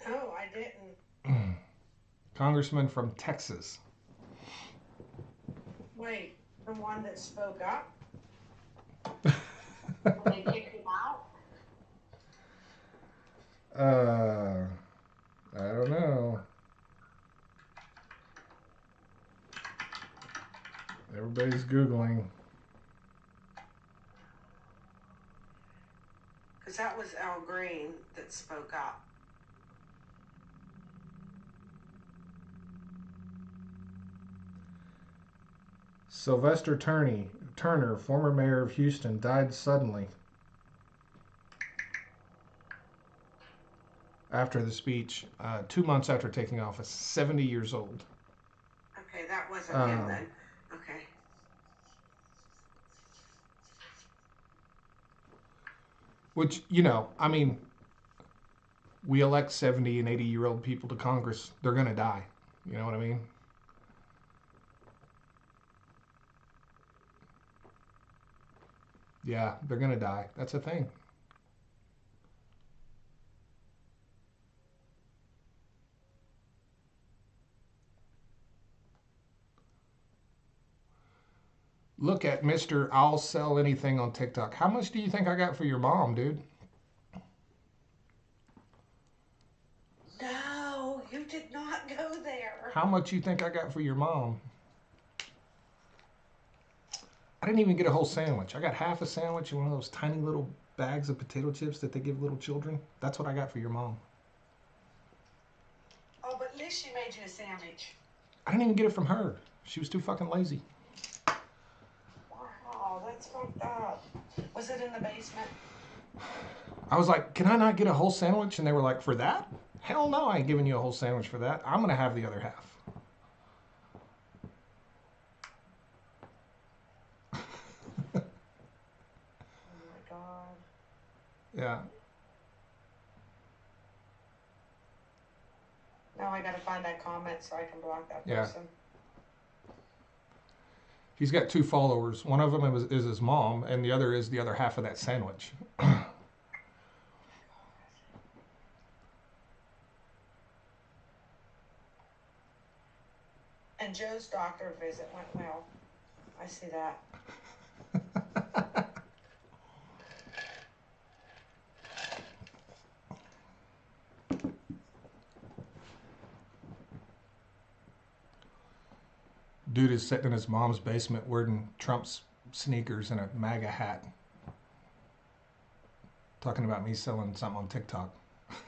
No, I didn't. Congressman from Texas. Wait, the one that spoke up? They kicked him out? I don't know. Everybody's Googling. Because that was Al Green that spoke up. Sylvester Turner, former mayor of Houston, died suddenly after the speech, 2 months after taking office, 70 years old. Okay, that wasn't him then. Okay. Which, you know, I mean, we elect 70 and 80-year-old people to Congress. They're going to die. You know what I mean? Yeah, they're going to die. That's a thing. Look at Mr. I'll sell anything on TikTok. How much do you think I got for your mom, dude? No, you did not go there. How much you think I got for your mom? I didn't even get a whole sandwich. I got half a sandwich and one of those tiny little bags of potato chips that they give little children. That's what I got for your mom. Oh, but at least she made you a sandwich. I didn't even get it from her. She was too fucking lazy. Wow, that's fucked up. Was it in the basement? I was like, can I not get a whole sandwich? And they were like, for that? Hell no, I ain't giving you a whole sandwich for that. I'm going to have the other half. Oh my God. Yeah. Now I gotta find that comment so I can block that Yeah. person. He's got 2 followers. One of them is his mom, and the other is the other half of that sandwich. And Joe's doctor visit went well. I see that. Dude is sitting in his mom's basement wearing Trump's sneakers and a MAGA hat. Talking about me selling something on TikTok. Okay,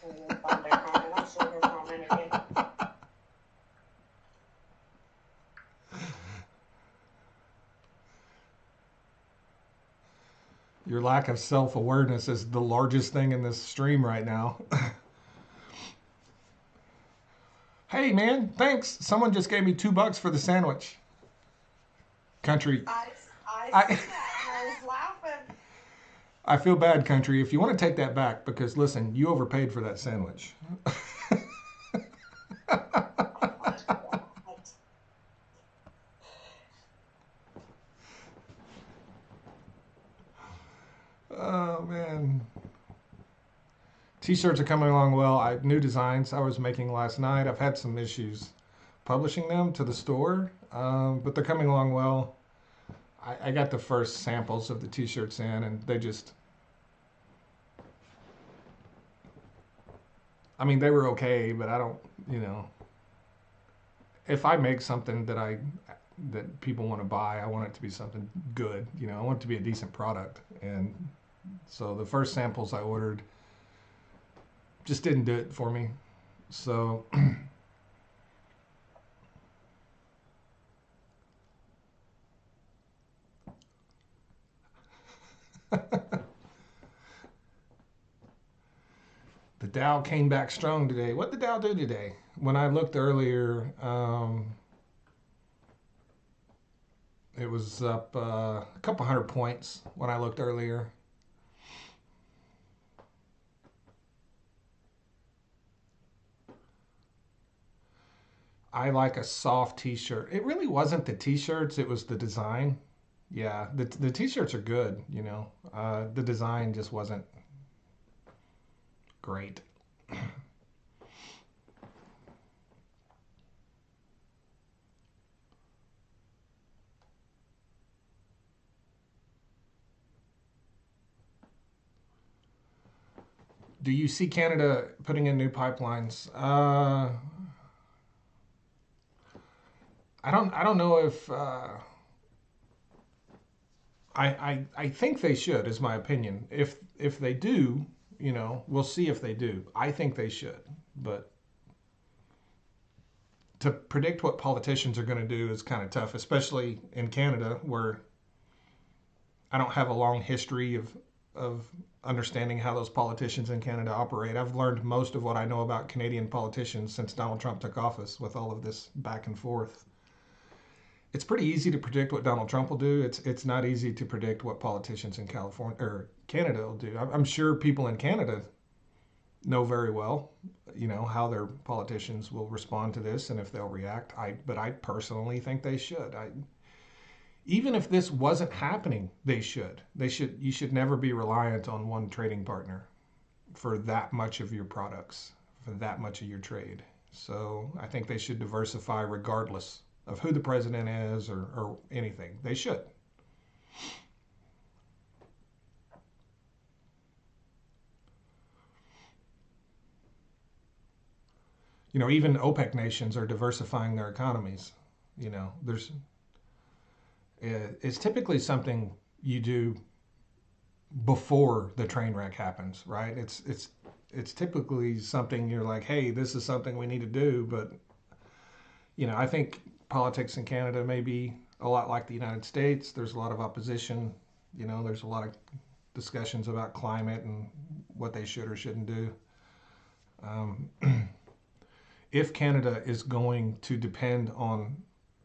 we'll find that comment. I'm sure he'll comment again. Your lack of self-awareness is the largest thing in this stream right now. Hey man, thanks. Someone just gave me $2 for the sandwich. Country. I I- see that and I was laughing. I feel bad, Country. If you want to take that back, because listen, you overpaid for that sandwich. Oh man. T-shirts are coming along well. New designs I was making last night. I've had some issues publishing them to the store, but they're coming along well. I got the first samples of the T-shirts in, and they just, I mean, they were okay, but I don't, if I make something that people want to buy, I want it to be something good. I want it to be a decent product, and so the first samples I ordered just didn't do it for me. So the Dow came back strong today. What did the Dow do today? When I looked earlier, it was up a couple hundred points when I looked earlier. I like a soft t-shirt. It really wasn't the t-shirts, it was the design. Yeah, the t-shirts are good, the design just wasn't great. Do you see Canada putting in new pipelines? I don't know if I think they should, is my opinion. If they do, we'll see if they do. I think they should, but to predict what politicians are going to do is kind of tough, especially in Canada, where I don't have a long history of understanding how those politicians in Canada operate. I've learned most of what I know about Canadian politicians since Donald Trump took office, with all of this back and forth. It's pretty easy to predict what Donald Trump will do. It's not easy to predict what politicians in California or Canada will do. I'm sure people in Canada know very well, how their politicians will respond to this and if they'll react. But I personally think they should. Even if this wasn't happening, they should. You should never be reliant on one trading partner for that much of your products, for that much of your trade. So I think they should diversify regardless of who the president is or anything. They should. Even OPEC nations are diversifying their economies. There's is typically something you do before the train wreck happens, right? It's typically something you're like, hey, this is something we need to do. But I think politics in Canada may be a lot like the United States. There's a lot of opposition. There's a lot of discussions about climate and what they should or shouldn't do. Um, if Canada is going to depend on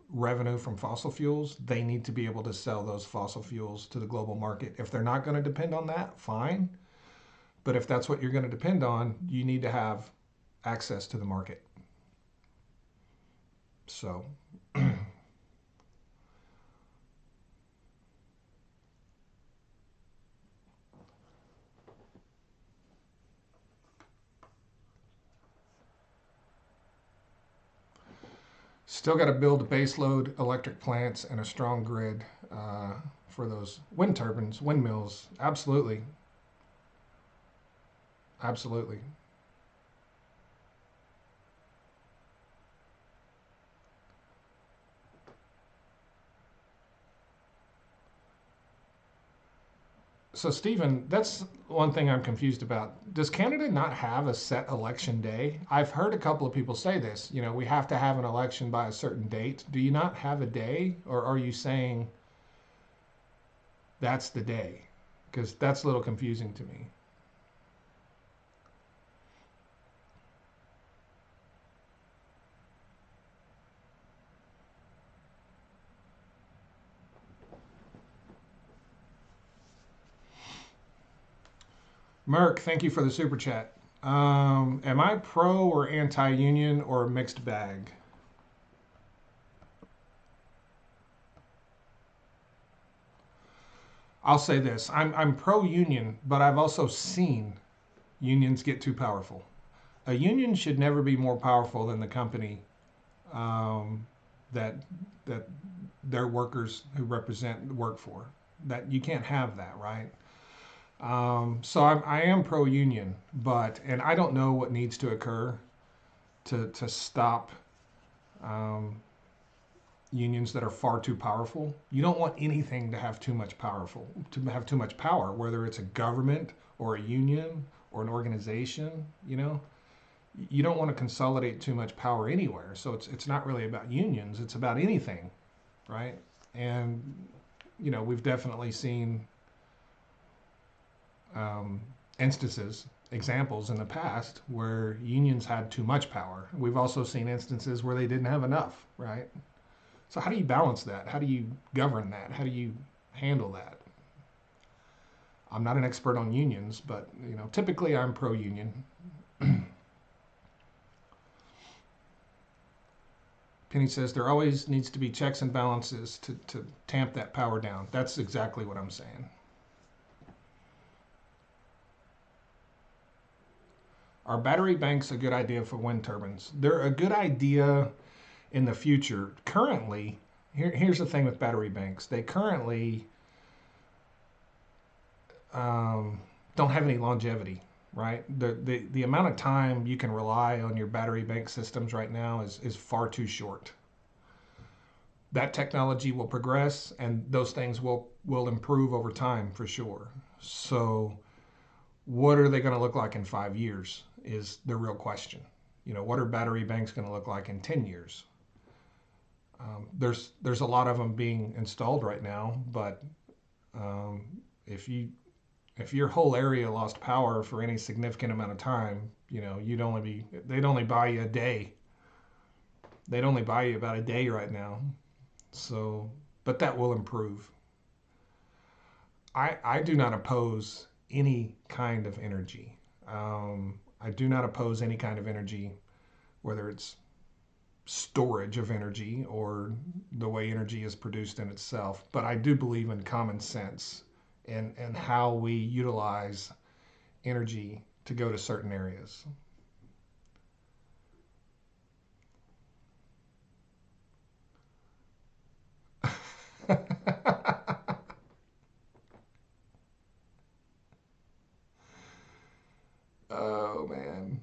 revenue from fossil fuels, they need to be able to sell those fossil fuels to the global market. If they're not going to depend on that, fine. But if that's what you're going to depend on, you need to have access to the market. So, still got to build baseload electric plants and a strong grid for those wind turbines, windmills. Absolutely. Absolutely. So, Stephen, that's one thing I'm confused about. Does Canada not have a set election day? I've heard a couple of people say this. We have to have an election by a certain date. Do you not have a day, or are you saying that's the day? Because that's a little confusing to me. Merck, thank you for the super chat. Am I pro or anti-union or a mixed bag? I'll say this: I'm pro-union, but I've also seen unions get too powerful. A union should never be more powerful than the company um, that that their workers who represent work for. That you can't have that, right? So I am pro-union, and I don't know what needs to occur to stop um, unions that are far too powerful. You don't want anything to have too much power, whether it's a government or a union or an organization. You don't want to consolidate too much power anywhere. So it's not really about unions. It's about anything, right? And we've definitely seen um, examples in the past where unions had too much power. We've also seen instances where they didn't have enough, right? So how do you balance that? How do you govern that? How do you handle that? I'm not an expert on unions, but typically I'm pro-union. Penny says there always needs to be checks and balances to tamp that power down. That's exactly what I'm saying. Are battery banks a good idea for wind turbines? They're a good idea in the future. Currently, here's the thing with battery banks. They currently don't have any longevity, right? The amount of time you can rely on your battery bank systems right now is far too short. That technology will progress, and those things will improve over time for sure. So, what are they going to look like in 5 years is the real question. What are battery banks going to look like in 10 years? There's a lot of them being installed right now, but um, if your whole area lost power for any significant amount of time, they'd only buy you a day. They'd only buy you about a day right now. So, but that will improve. I do not oppose any kind of energy. I do not oppose any kind of energy, whether it's storage of energy or the way energy is produced in itself. But I do believe in common sense and how we utilize energy to go to certain areas. Oh man.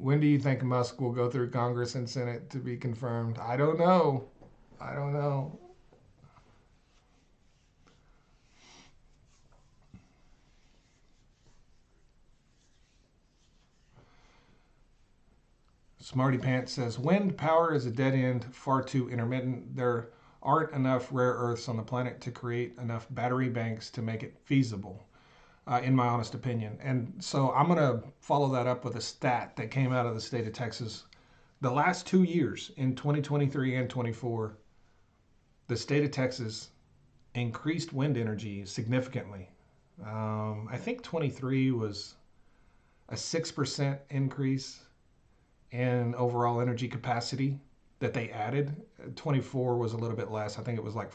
When do you think Musk will go through Congress and Senate to be confirmed? I don't know. I don't know. Smarty Pants says wind power is a dead end, far too intermittent. There aren't enough rare earths on the planet to create enough battery banks to make it feasible, in my honest opinion. And so I'm going to follow that up with a stat that came out of the state of Texas. The last 2 years, in 2023 and 24, the state of Texas increased wind energy significantly. I think 23 was a 6% increase in overall energy capacity that they added. 24 was a little bit less. I think it was like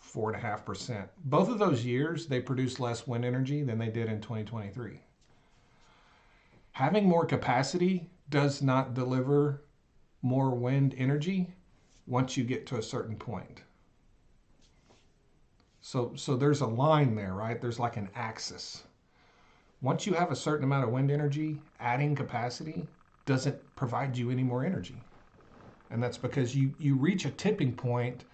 4.5%. Both of those years, they produced less wind energy than they did in 2023. Having more capacity does not deliver more wind energy once you get to a certain point. So there's a line there, right? There's like an axis. Once you have a certain amount of wind energy, adding capacity doesn't provide you any more energy. And that's because you reach a tipping point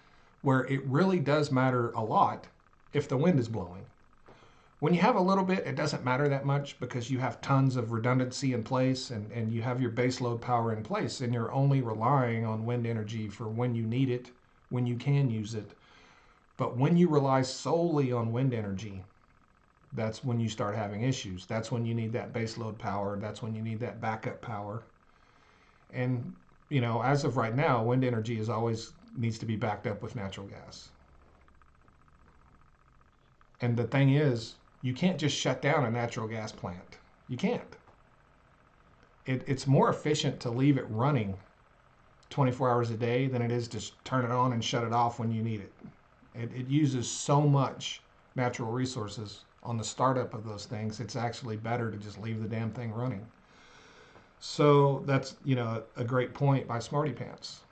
where it really does matter a lot if the wind is blowing. When you have a little bit, it doesn't matter that much because you have tons of redundancy in place and you have your base load power in place, and you're only relying on wind energy for when you need it, when you can use it. But when you rely solely on wind energy, that's when you start having issues. That's when you need that base load power. That's when you need that backup power. And, you know, as of right now, wind energy is always needs to be backed up with natural gas. And the thing is, you can't just shut down a natural gas plant. You can't. It's more efficient to leave it running 24 hours a day than it is to turn it on and shut it off when you need it. It uses so much natural resources on the startup of those things, it's actually better to just leave the damn thing running. So that's, you know, a great point by Smarty Pants.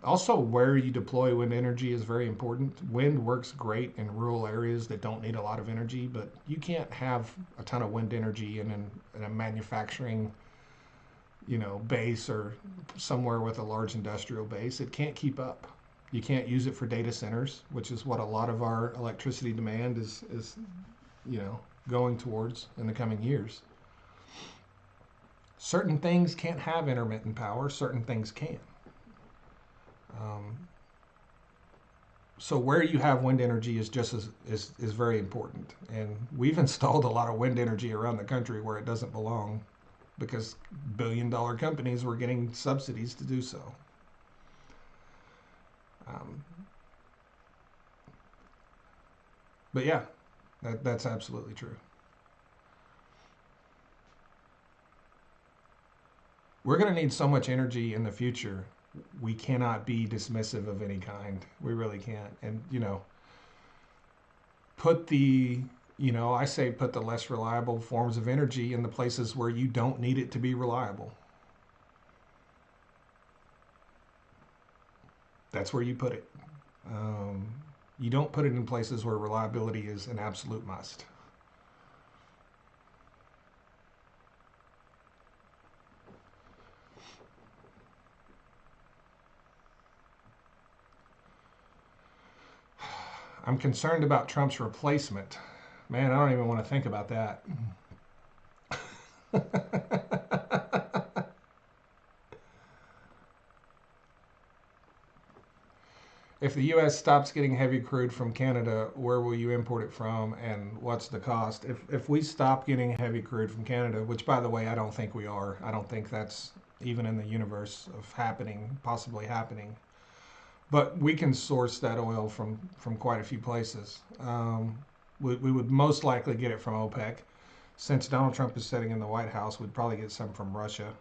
Also, where you deploy wind energy is very important. Wind works great in rural areas that don't need a lot of energy, but you can't have a ton of wind energy in a manufacturing, you know, base or somewhere with a large industrial base. It can't keep up. You can't use it for data centers, which is what a lot of our electricity demand is you know, going towards in the coming years. Certain things can't have intermittent power, certain things can. So where you have wind energy is just is very important. And we've installed a lot of wind energy around the country where it doesn't belong because billion-dollar companies were getting subsidies to do so. But yeah, that's absolutely true. We're going to need so much energy in the future. We cannot be dismissive of any kind. We really can't. And, you know, I say put the less reliable forms of energy in the places where you don't need it to be reliable. That's where you put it. You don't put it in places where reliability is an absolute must. I'm concerned about Trump's replacement. Man, I don't even want to think about that. If the U.S. stops getting heavy crude from Canada, where will you import it from and what's the cost? If we stop getting heavy crude from Canada, which by the way, I don't think we are. I don't think that's even in the universe of possibly happening. But we can source that oil from quite a few places. We would most likely get it from OPEC. Since Donald Trump is sitting in the White House, we'd probably get some from Russia.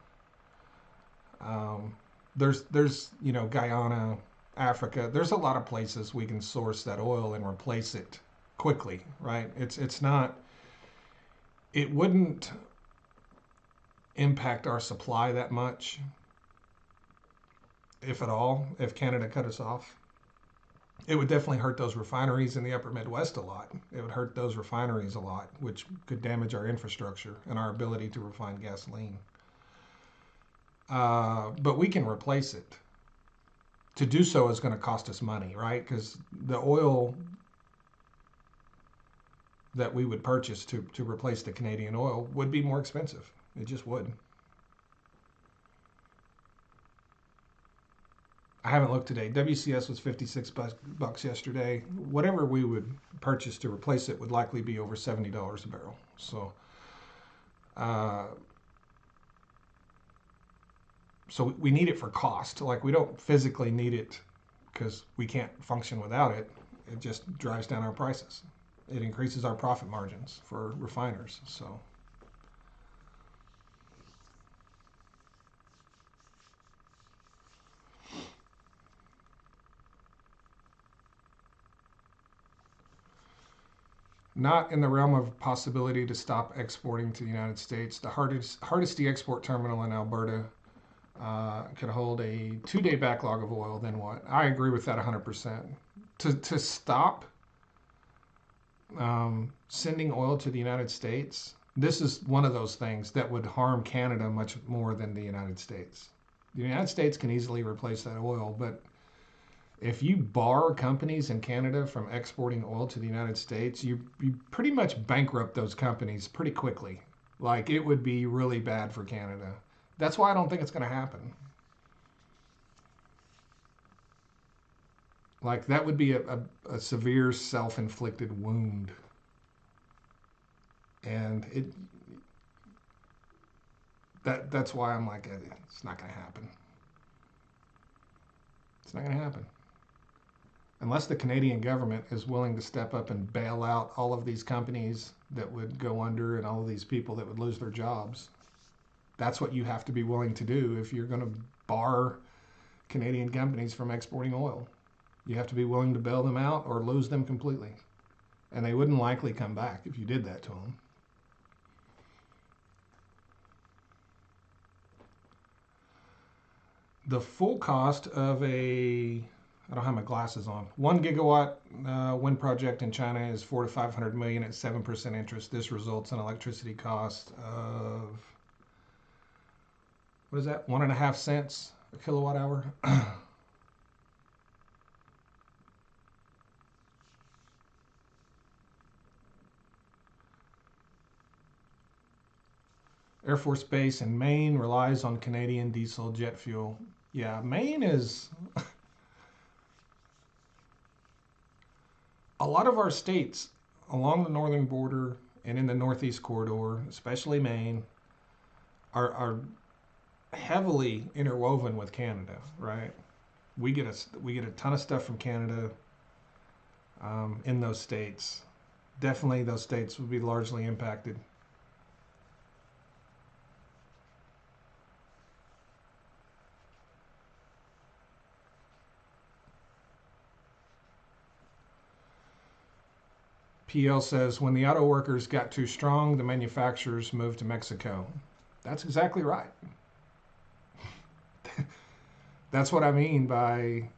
There's Guyana, Africa. There's a lot of places we can source that oil and replace it quickly, right? It wouldn't impact our supply that much, if at all, if Canada cut us off. It would definitely hurt those refineries in the upper Midwest a lot. It would hurt those refineries a lot, which could damage our infrastructure and our ability to refine gasoline. but we can replace it. To do so is going to cost us money, right? Because the oil that we would purchase to replace the Canadian oil would be more expensive. It just would. I haven't looked today. WCS was 56 bucks yesterday. Whatever we would purchase to replace it would likely be over $70 a barrel. So, so we need it for cost. Like, we don't physically need it because we can't function without it. It just drives down our prices. It increases our profit margins for refiners. So. Not in the realm of possibility to stop exporting to the United States. The Hardisty export terminal in Alberta could hold a 2-day backlog of oil. Then what? I agree with that 100%. To stop sending oil to the United States, this is one of those things that would harm Canada much more than the United States. The United States can easily replace that oil, but if you bar companies in Canada from exporting oil to the United States, you pretty much bankrupt those companies pretty quickly. Like, it would be really bad for Canada. That's why I don't think it's going to happen. Like, that would be a severe self-inflicted wound. And that's why I'm like, it's not going to happen. It's not going to happen. Unless the Canadian government is willing to step up and bail out all of these companies that would go under and all of these people that would lose their jobs. That's what you have to be willing to do if you're going to bar Canadian companies from exporting oil. You have to be willing to bail them out or lose them completely. And they wouldn't likely come back if you did that to them. The full cost of I don't have my glasses on. 1 gigawatt wind project in China is $400 to $500 million at 7% interest. This results in electricity cost of, what is that? 1.5 cents a kilowatt hour. Air Force Base in Maine relies on Canadian diesel jet fuel. Yeah, Maine is. A lot of our states along the northern border and in the northeast corridor, especially Maine, are heavily interwoven with Canada, right? We get a ton of stuff from Canada in those states. Definitely, those states would be largely impacted. PL says, when the auto workers got too strong, the manufacturers moved to Mexico. That's exactly right. That's what I mean by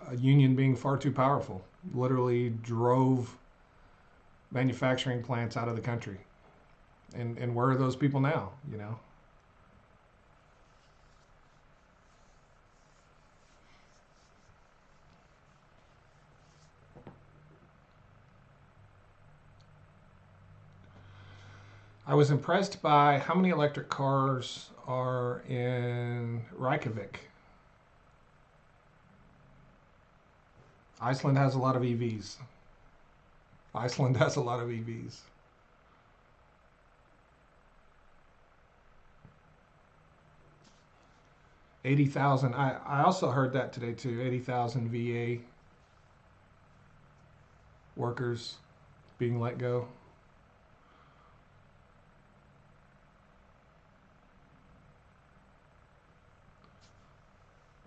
a union being far too powerful. Literally drove manufacturing plants out of the country. And where are those people now, you know? I was impressed by how many electric cars are in Reykjavik. Iceland has a lot of EVs. Iceland has a lot of EVs. $80,000. I also heard that today too. 80,000 VA workers being let go.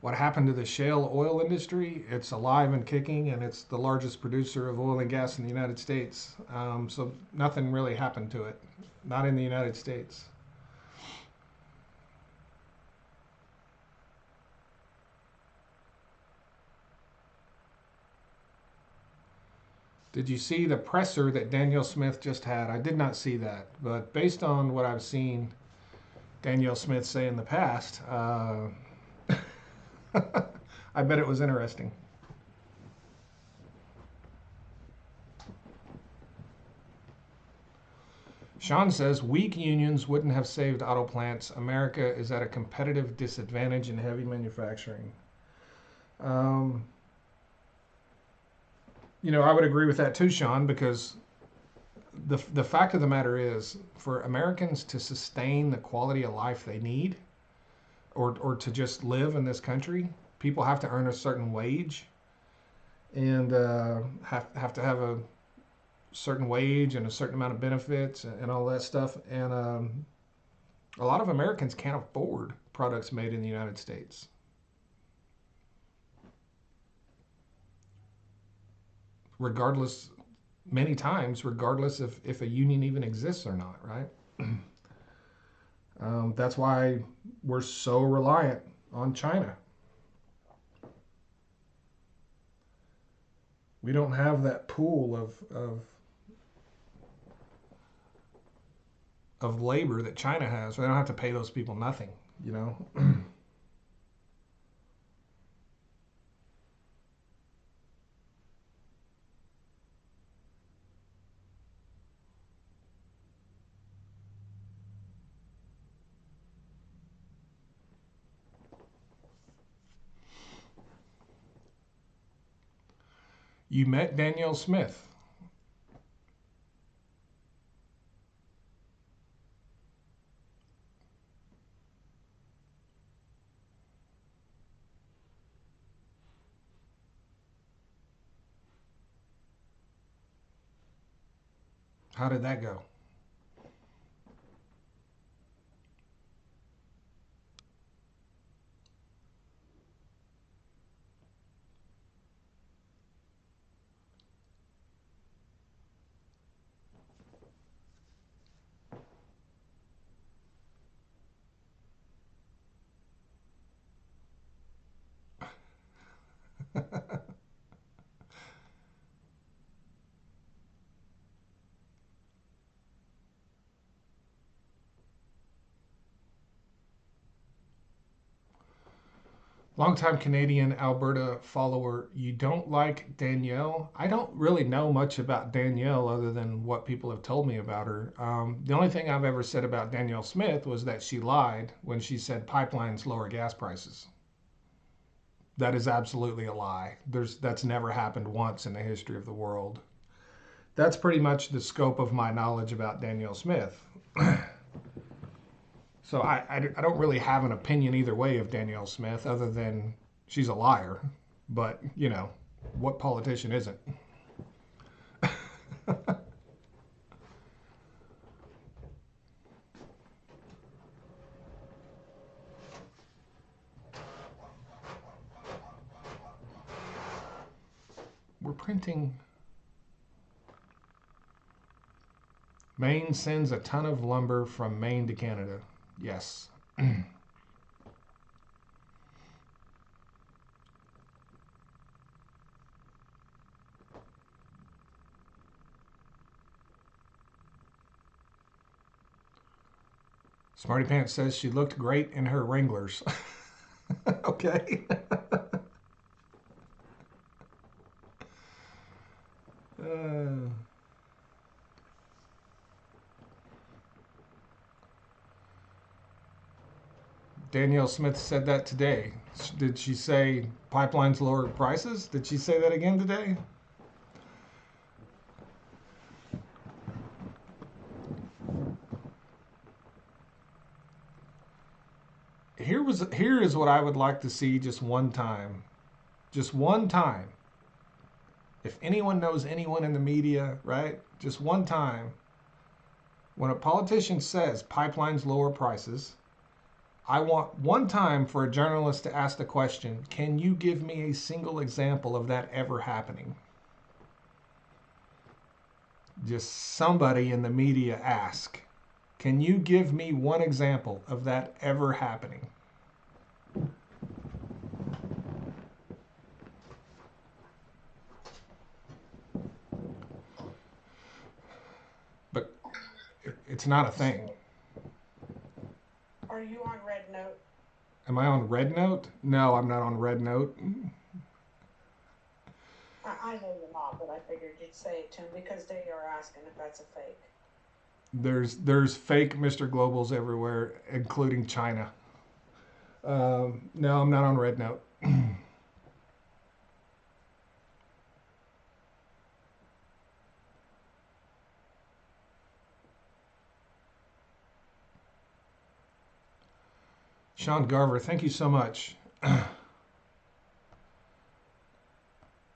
What happened to the shale oil industry? It's alive and kicking, and it's the largest producer of oil and gas in the United States. So nothing really happened to it, not in the United States. Did you see the presser that Daniel Smith just had? I did not see that, but based on what I've seen, Danielle Smith say in the past. I bet it was interesting. Sean says weak unions wouldn't have saved auto plants. America is at a competitive disadvantage in heavy manufacturing. Um, I would agree with that too, Sean, because the fact of the matter is, for Americans to sustain the quality of life they need, or to just live in this country, people have to earn a certain wage, and have to have a certain wage and a certain amount of benefits and all that stuff. And a lot of Americans can't afford products made in the United States. Regardless, many times, regardless if a union even exists or not, right? That's why we're so reliant on China. We don't have that pool of labor that China has. So they don't have to pay those people nothing, you know? You met Danielle Smith. How did that go? Longtime Canadian Alberta follower, you don't like Danielle? I don't really know much about Danielle other than what people have told me about her. The only thing I've ever said about Danielle Smith was that she lied when she said pipelines lower gas prices. That is absolutely a lie. That's never happened once in the history of the world. That's pretty much the scope of my knowledge about Danielle Smith. So I don't really have an opinion either way of Danielle Smith other than she's a liar. But, what politician isn't? We're printing. Maine sends a ton of lumber from Maine to Canada. Yes. Smarty Pants says she looked great in her Wranglers. Okay. uh, Danielle Smith said that today. Did she say pipelines lower prices? Did she say that again today? Here is what I would like to see just one time. Just one time. If anyone knows anyone in the media, right? Just one time. When a politician says pipelines lower prices, I want one time for a journalist to ask the question, can you give me a single example of that ever happening? Just somebody in the media ask, can you give me one example of that ever happening? But it's not a thing. Are you on Red Note? Am I on Red Note? No, I'm not on Red Note. I know you're not, but I figured you'd say it to them because they are asking if that's a fake. There's fake Mr. Globals everywhere, including China. No, I'm not on Red Note. Sean Garver, thank you so much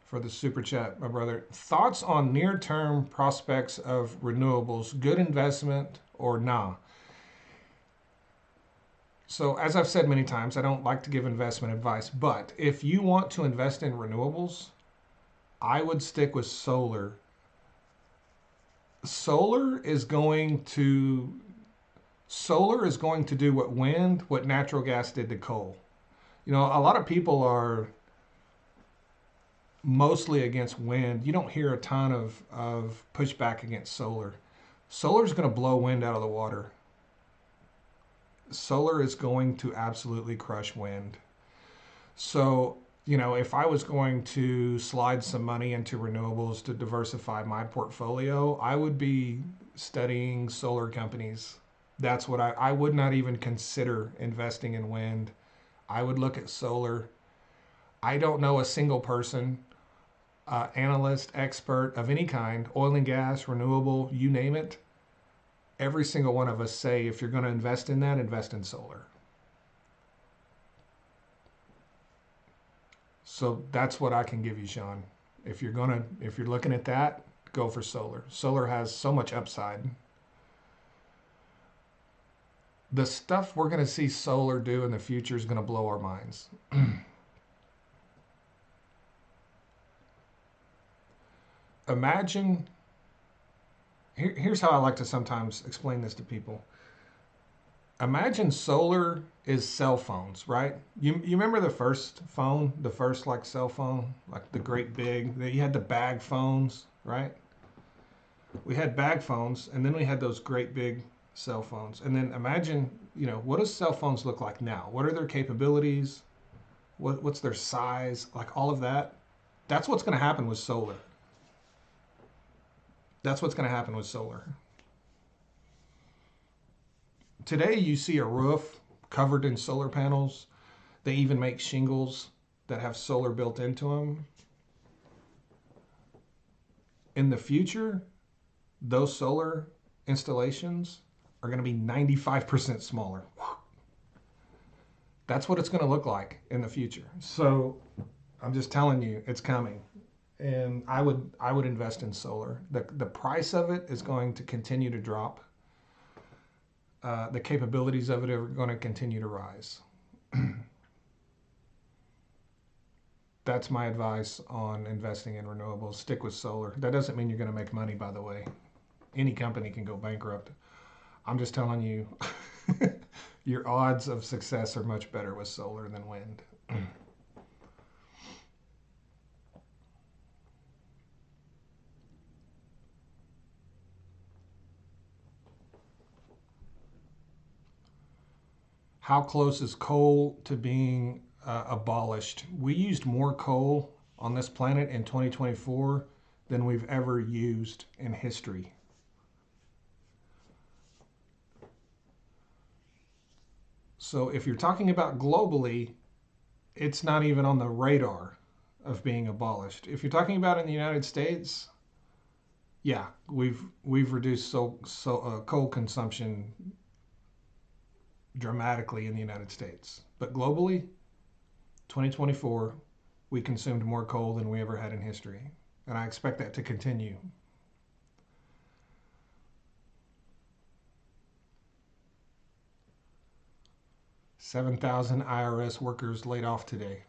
for the super chat, my brother. Thoughts on near-term prospects of renewables? Good investment or nah? So, as I've said many times, I don't like to give investment advice, but if you want to invest in renewables, I would stick with solar. Solar is going to solar is going to do what natural gas did to coal. You know, a lot of people are mostly against wind. You don't hear a ton of pushback against solar. Solar is going to blow wind out of the water. Solar is going to absolutely crush wind. So, you know, if I was going to slide some money into renewables to diversify my portfolio, I would be studying solar companies. That's what I would not even consider investing in wind. I would look at solar. I don't know a single person, analyst, expert of any kind, oil and gas, renewable, you name it. Every single one of us say, if you're going to invest in that, invest in solar. So that's what I can give you, Sean. If you're looking at that, go for solar. Solar has so much upside. The stuff we're going to see solar do in the future is going to blow our minds. Imagine, here's how I like to sometimes explain this to people. Imagine solar is cell phones, right? You remember the first phone, the first like cell phone, like the great big, you had the bag phones, right? We had bag phones, and then we had those great big cell phones. And then imagine, you know, what does cell phones look like now? What are their capabilities? What's their size? Like all of that. That's what's going to happen with solar. That's what's going to happen with solar. Today you see a roof covered in solar panels. They even make shingles that have solar built into them. In the future, those solar installations are going to be 95% smaller. That's what it's going to look like in the future. So I'm just telling you, it's coming. And I would invest in solar. The price of it is going to continue to drop. The capabilities of it are going to continue to rise. That's my advice on investing in renewables. Stick with solar. That doesn't mean you're going to make money, by the way. Any company can go bankrupt. I'm just telling you, your odds of success are much better with solar than wind. How close is coal to being abolished? We used more coal on this planet in 2024 than we've ever used in history. So if you're talking about globally, it's not even on the radar of being abolished. If you're talking about in the United States, yeah, we've reduced coal consumption dramatically in the United States. But globally, 2024, we consumed more coal than we ever had in history. And I expect that to continue. $7,000 IRS workers laid off today.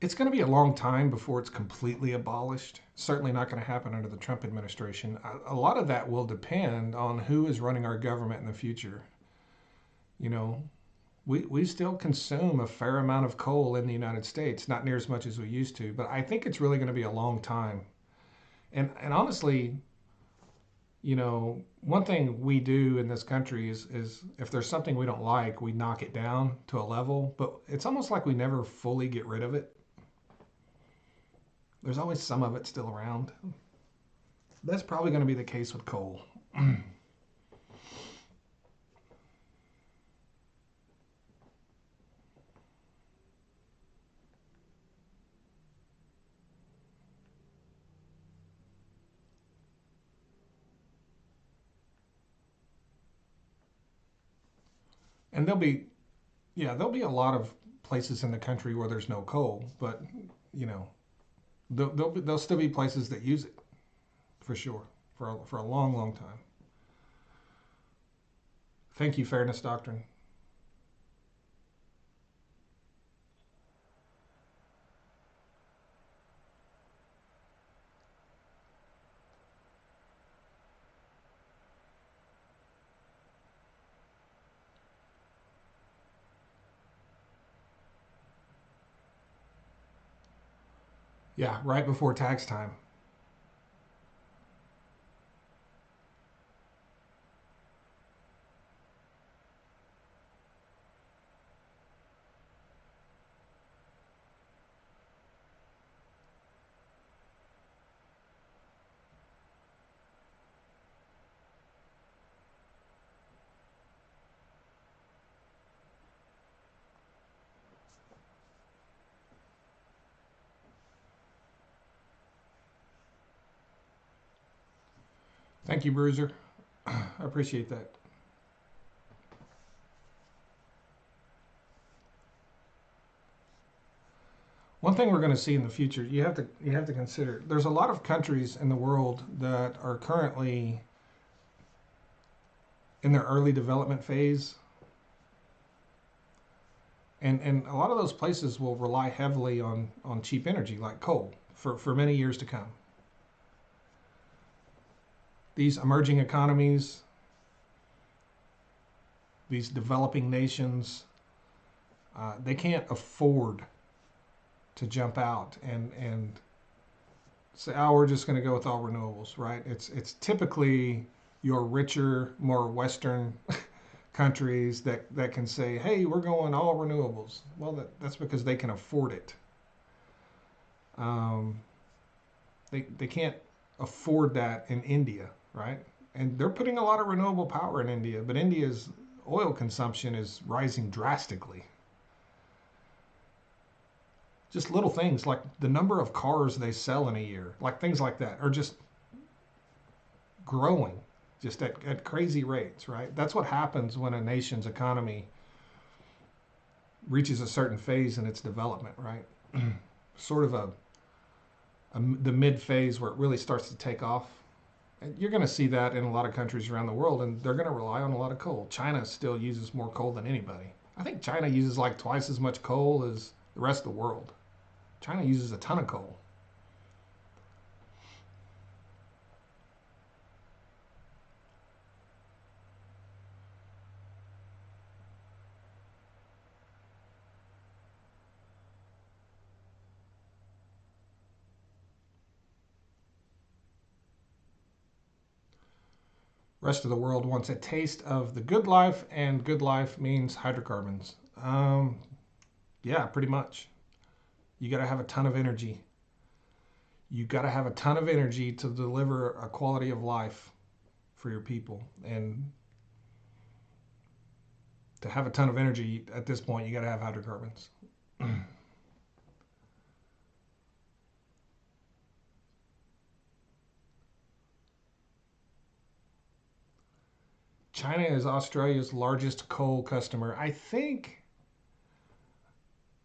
It's going to be a long time before it's completely abolished. Certainly not going to happen under the Trump administration. A lot of that will depend on who is running our government in the future. You know, we still consume a fair amount of coal in the United States, not near as much as we used to, but I think it's really going to be a long time. And honestly, one thing we do in this country is if there's something we don't like, we knock it down to a level, but it's almost like we never fully get rid of it. There's always some of it still around. That's probably going to be the case with coal. And there'll be a lot of places in the country where there's no coal, but you know, there'll still be places that use it for sure for a long, long time. Thank you, Fairness Doctrine. Yeah, right before tax time. Thank you, Bruiser. I appreciate that. One thing we're going to see in the future, you have to consider. There's a lot of countries in the world that are currently in their early development phase, and a lot of those places will rely heavily on cheap energy like coal for many years to come. These emerging economies, these developing nations, they can't afford to jump out and say, "Oh, we're just going to go with all renewables," right? It's typically your richer, more Western countries that can say, "Hey, we're going all renewables." Well, that's because they can afford it. Um, they can't afford that in India, right? And they're putting a lot of renewable power in India, but India's oil consumption is rising drastically. Just little things like the number of cars they sell in a year, like things like that, are just growing just at crazy rates, right? That's what happens when a nation's economy reaches a certain phase in its development, right? Sort of the mid phase where it really starts to take off. And you're going to see that in a lot of countries around the world, and they're going to rely on a lot of coal. China still uses more coal than anybody. I think China uses like twice as much coal as the rest of the world. China uses a ton of coal. Rest of the world wants a taste of the good life, and good life means hydrocarbons. Yeah, pretty much. You got to have a ton of energy. You got to have a ton of energy to deliver a quality of life for your people. And to have a ton of energy at this point, you got to have hydrocarbons. China is Australia's largest coal customer. I think,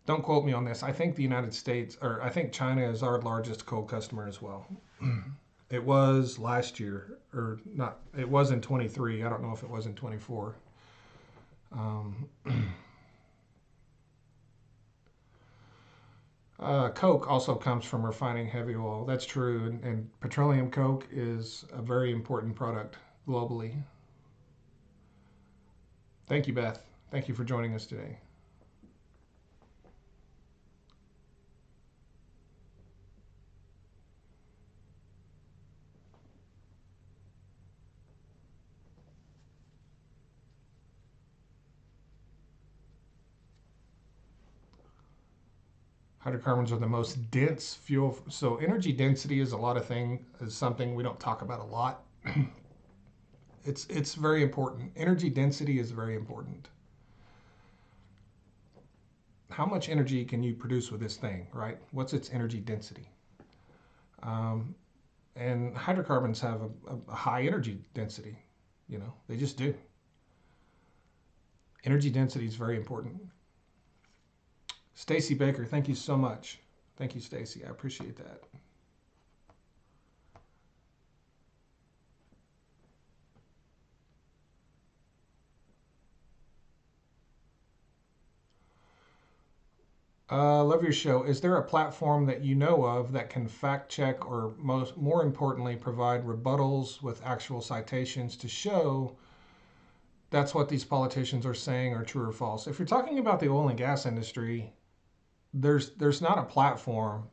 don't quote me on this, I think the United States, or I think China is our largest coal customer as well. It was last year, or not, it was in 23. I don't know if it was in 24. Um, coke also comes from refining heavy oil. That's true. And petroleum coke is a very important product globally. Thank you, Beth. Thank you for joining us today. Hydrocarbons are the most dense fuel. So energy density is something we don't talk about a lot. It's very important. Energy density is very important. How much energy can you produce with this thing, right? What's its energy density? And hydrocarbons have a high energy density. They just do. Energy density is very important. Stacy Baker, thank you so much. Thank you, Stacy. I appreciate that. Love your show. Is there a platform that you know of that can fact check or more importantly, provide rebuttals with actual citations to show that's what these politicians are saying are true or false? If you're talking about the oil and gas industry, there's not a platform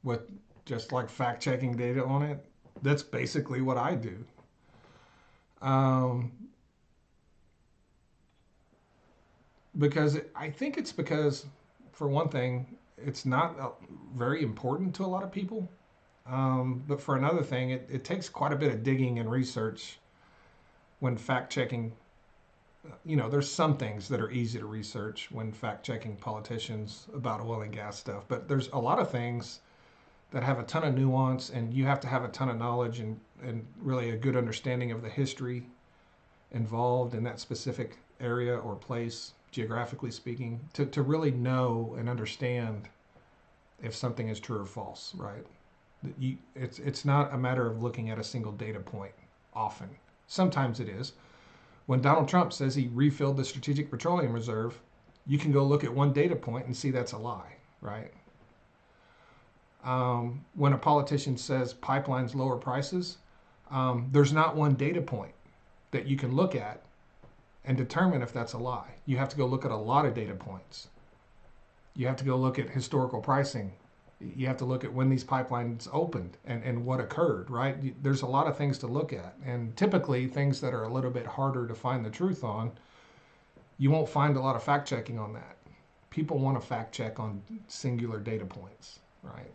with just like fact checking data on it. That's basically what I do. I think it's because, for one thing, it's not very important to a lot of people. But for another thing, it takes quite a bit of digging and research when fact checking. There's some things that are easy to research when fact checking politicians about oil and gas stuff, but there's a lot of things that have a ton of nuance, and you have to have a ton of knowledge and really a good understanding of the history involved in that specific area or place, geographically speaking, to really know and understand if something is true or false, right? It's not a matter of looking at a single data point often. Sometimes it is. When Donald Trump says he refilled the Strategic Petroleum Reserve, you can go look at one data point and see that's a lie, right? When a politician says pipelines lower prices, there's not one data point that you can look at and determine if that's a lie. You have to go look at a lot of data points. You have to go look at historical pricing. You have to look at when these pipelines opened and what occurred, right? There's a lot of things to look at. And typically things that are a little bit harder to find the truth on, you won't find a lot of fact checking on that. People want to fact check on singular data points, right?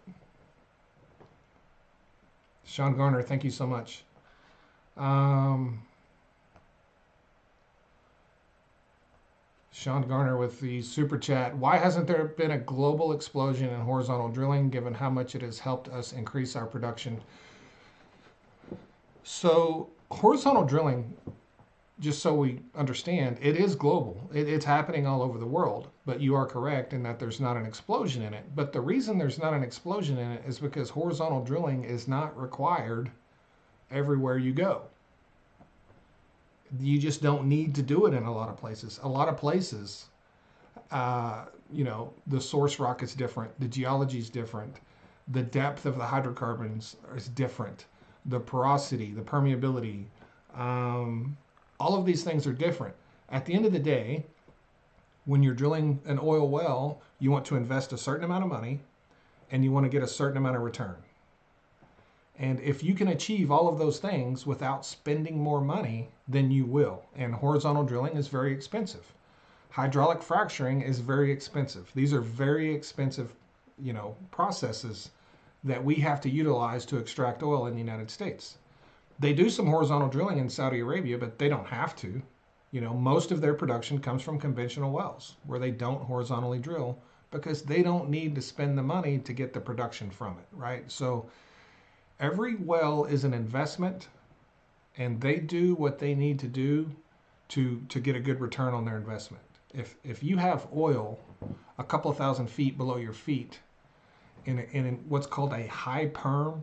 Sean Garner, thank you so much. Sean Garner with the super chat. Why hasn't there been a global explosion in horizontal drilling given how much it has helped us increase our production? So horizontal drilling, just so we understand, it is global. It's happening all over the world, but you are correct in that there's not an explosion in it. But the reason there's not an explosion in it is because horizontal drilling is not required everywhere you go. You just don't need to do it in a lot of places. A lot of places, the source rock is different. The geology is different. The depth of the hydrocarbons is different. The porosity, the permeability, all of these things are different. At the end of the day, when you're drilling an oil well, you want to invest a certain amount of money and you want to get a certain amount of return. And if you can achieve all of those things without spending more money, then you will. And horizontal drilling is very expensive. Hydraulic fracturing is very expensive. These are very expensive, processes that we have to utilize to extract oil in the United States. They do some horizontal drilling in Saudi Arabia, but they don't have to. Most of their production comes from conventional wells where they don't horizontally drill because they don't need to spend the money to get the production from it, right? So every well is an investment, and they do what they need to do to get a good return on their investment. If you have oil a couple of thousand feet below your feet in what's called a high perm,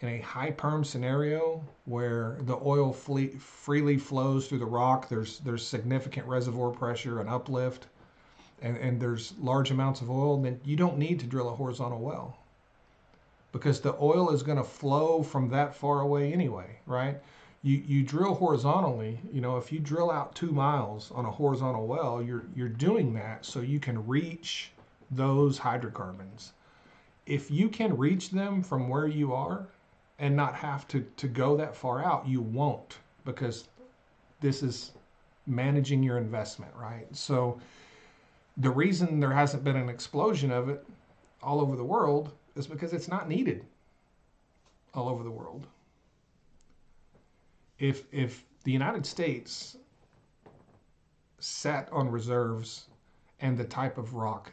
in a high perm scenario where the oil freely flows through the rock, there's significant reservoir pressure and uplift, and there's large amounts of oil, then you don't need to drill a horizontal well, because the oil is going to flow from that far away anyway, right? You drill horizontally, if you drill out 2 miles on a horizontal well, you're doing that so you can reach those hydrocarbons. If you can reach them from where you are and not have to go that far out, you won't, because this is managing your investment, right? So the reason there hasn't been an explosion of it all over the world is because it's not needed all over the world. If the United States sat on reserves and the type of rock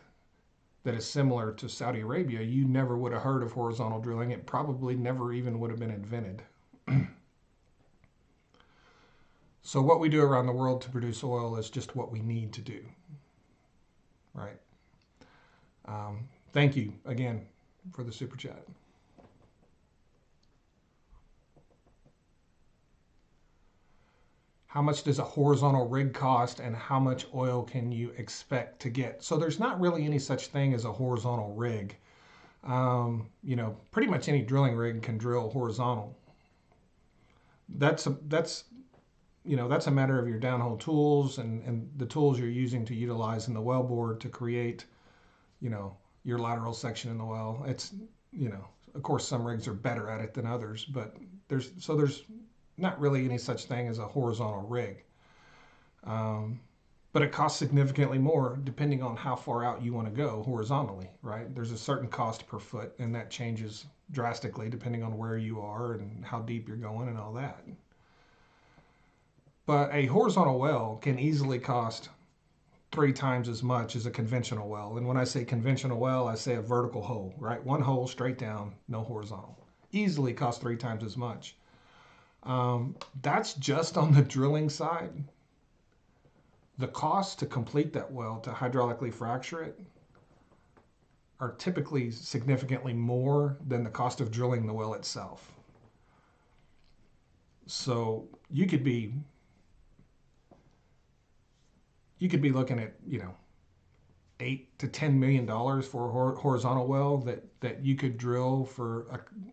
that is similar to Saudi Arabia, you never would have heard of horizontal drilling. It probably never even would have been invented. So what we do around the world to produce oil is just what we need to do, right? Thank you again for the super chat. How much does a horizontal rig cost, and how much oil can you expect to get? So there's not really any such thing as a horizontal rig. You know, pretty much any drilling rig can drill horizontal. That's you know, that's a matter of your downhole tools and the tools you're using to utilize in the wellbore to create, you know, your lateral section in the well. It's, you know, of course some rigs are better at it than others, but there's not really any such thing as a horizontal rig. But it costs significantly more depending on how far out you want to go horizontally, right? There's a certain cost per foot, and that changes drastically depending on where you are and how deep you're going and all that. But a horizontal well can easily cost 3 times as much as a conventional well. And when I say conventional well, I say a vertical hole, right? One hole straight down, no horizontal. Easily costs 3 times as much. That's just on the drilling side. The cost to complete that well, to hydraulically fracture it, are typically significantly more than the cost of drilling the well itself. So you could be looking at, you know, $8 to $10 million for a horizontal well that you could drill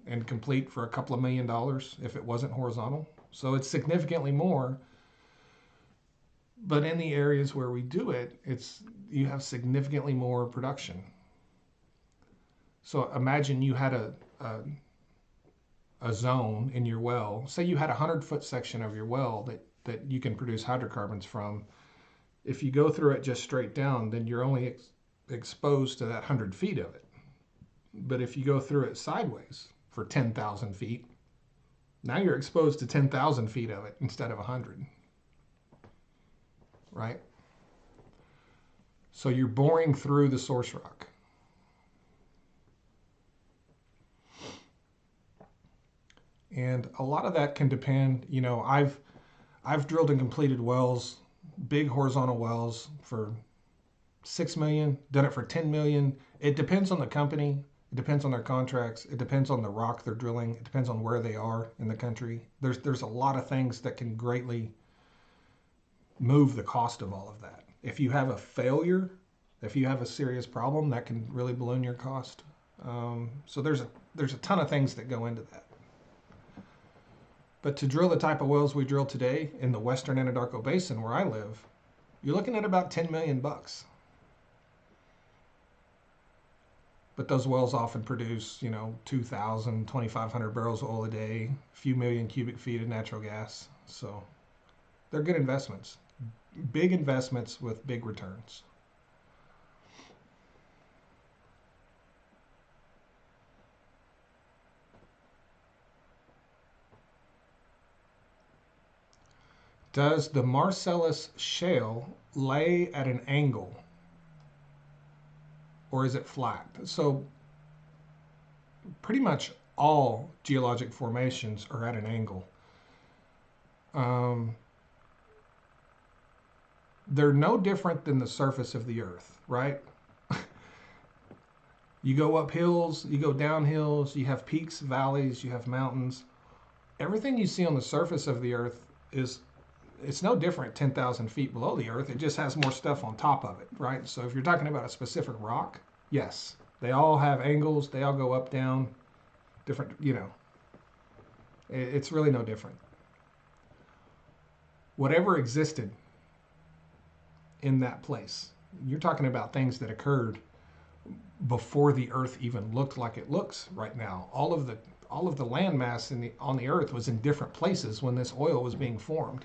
and complete for a couple of $1 million if it wasn't horizontal. So it's significantly more. But in the areas where we do it, you have significantly more production. So imagine you had a zone in your well. Say you had a 100-foot section of your well that you can produce hydrocarbons from. If you go through it just straight down, then you're only exposed to that 100 feet of it. But if you go through it sideways for 10,000 feet, now you're exposed to 10,000 feet of it instead of 100. Right? So you're boring through the source rock. And a lot of that can depend, you know, I've drilled and completed wells, big horizontal wells for 6 million, done it for 10 million. It depends on the company. It depends on their contracts. It depends on the rock they're drilling. It depends on where they are in the country. There's a lot of things that can greatly move the cost of all of that. If you have a failure, if you have a serious problem, that can really balloon your cost. So there's a ton of things that go into that. But to drill the type of wells we drill today in the Western Anadarko Basin where I live, you're looking at about $10 million. But those wells often produce, you know, 2,000, 2,500 barrels of oil a day, a few million cubic feet of natural gas. So they're good investments. Big investments with big returns. Does the Marcellus Shale lay at an angle, or is it flat? So pretty much all geologic formations are at an angle. They're no different than the surface of the earth, right? You go up hills, you go down hills, you have peaks, valleys, you have mountains. Everything you see on the surface of the earth it's no different 10,000 feet below the earth. It just has more stuff on top of it, right? So if you're talking about a specific rock, yes, they all have angles. They all go up, down, different, you know. It's really no different. Whatever existed in that place, you're talking about things that occurred before the earth even looked like it looks right now. All of the land mass on the earth was in different places when this oil was being formed.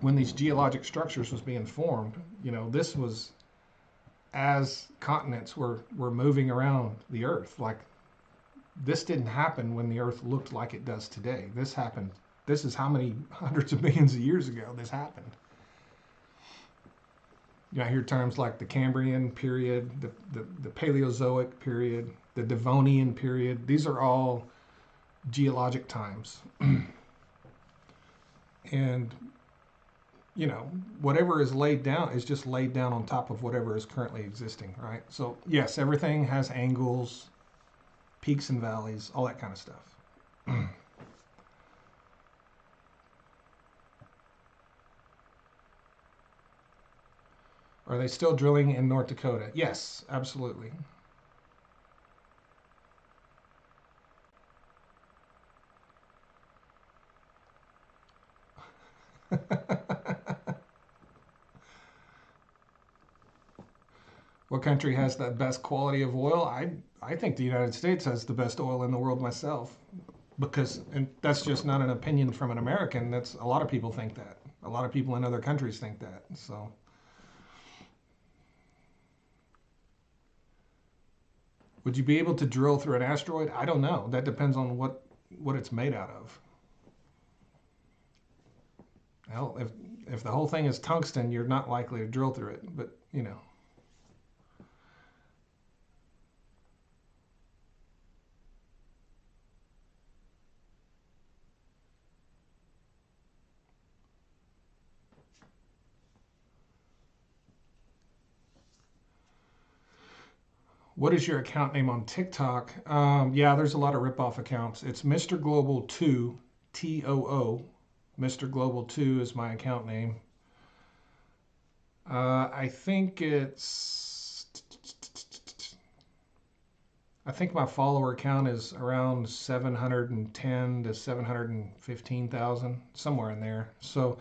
When these geologic structures was being formed, you know, this was as continents were moving around the Earth. Like, this didn't happen when the Earth looked like it does today. This happened. This is how many hundreds of millions of years ago this happened. You know, I hear terms like the Cambrian period, the Paleozoic period, the Devonian period. These are all geologic times. And, you know, whatever is laid down is just laid down on top of whatever is currently existing, right? So, yes, everything has angles, peaks and valleys, all that kind of stuff. Are they still drilling in North Dakota? Yes, absolutely. What country has the best quality of oil? I think the United States has the best oil in the world myself. Because, and that's just not an opinion from an American. That's, a lot of people think that. A lot of people in other countries think that. So, would you be able to drill through an asteroid? I don't know. That depends on what it's made out of. Well, if the whole thing is tungsten, you're not likely to drill through it. But, you know. What is your account name on TikTok? Yeah, there's a lot of ripoff accounts. It's Mr. Global 2, TOO. Mr. Global 2 is my account name. I think my follower count is around 710 to 715,000, somewhere in there. So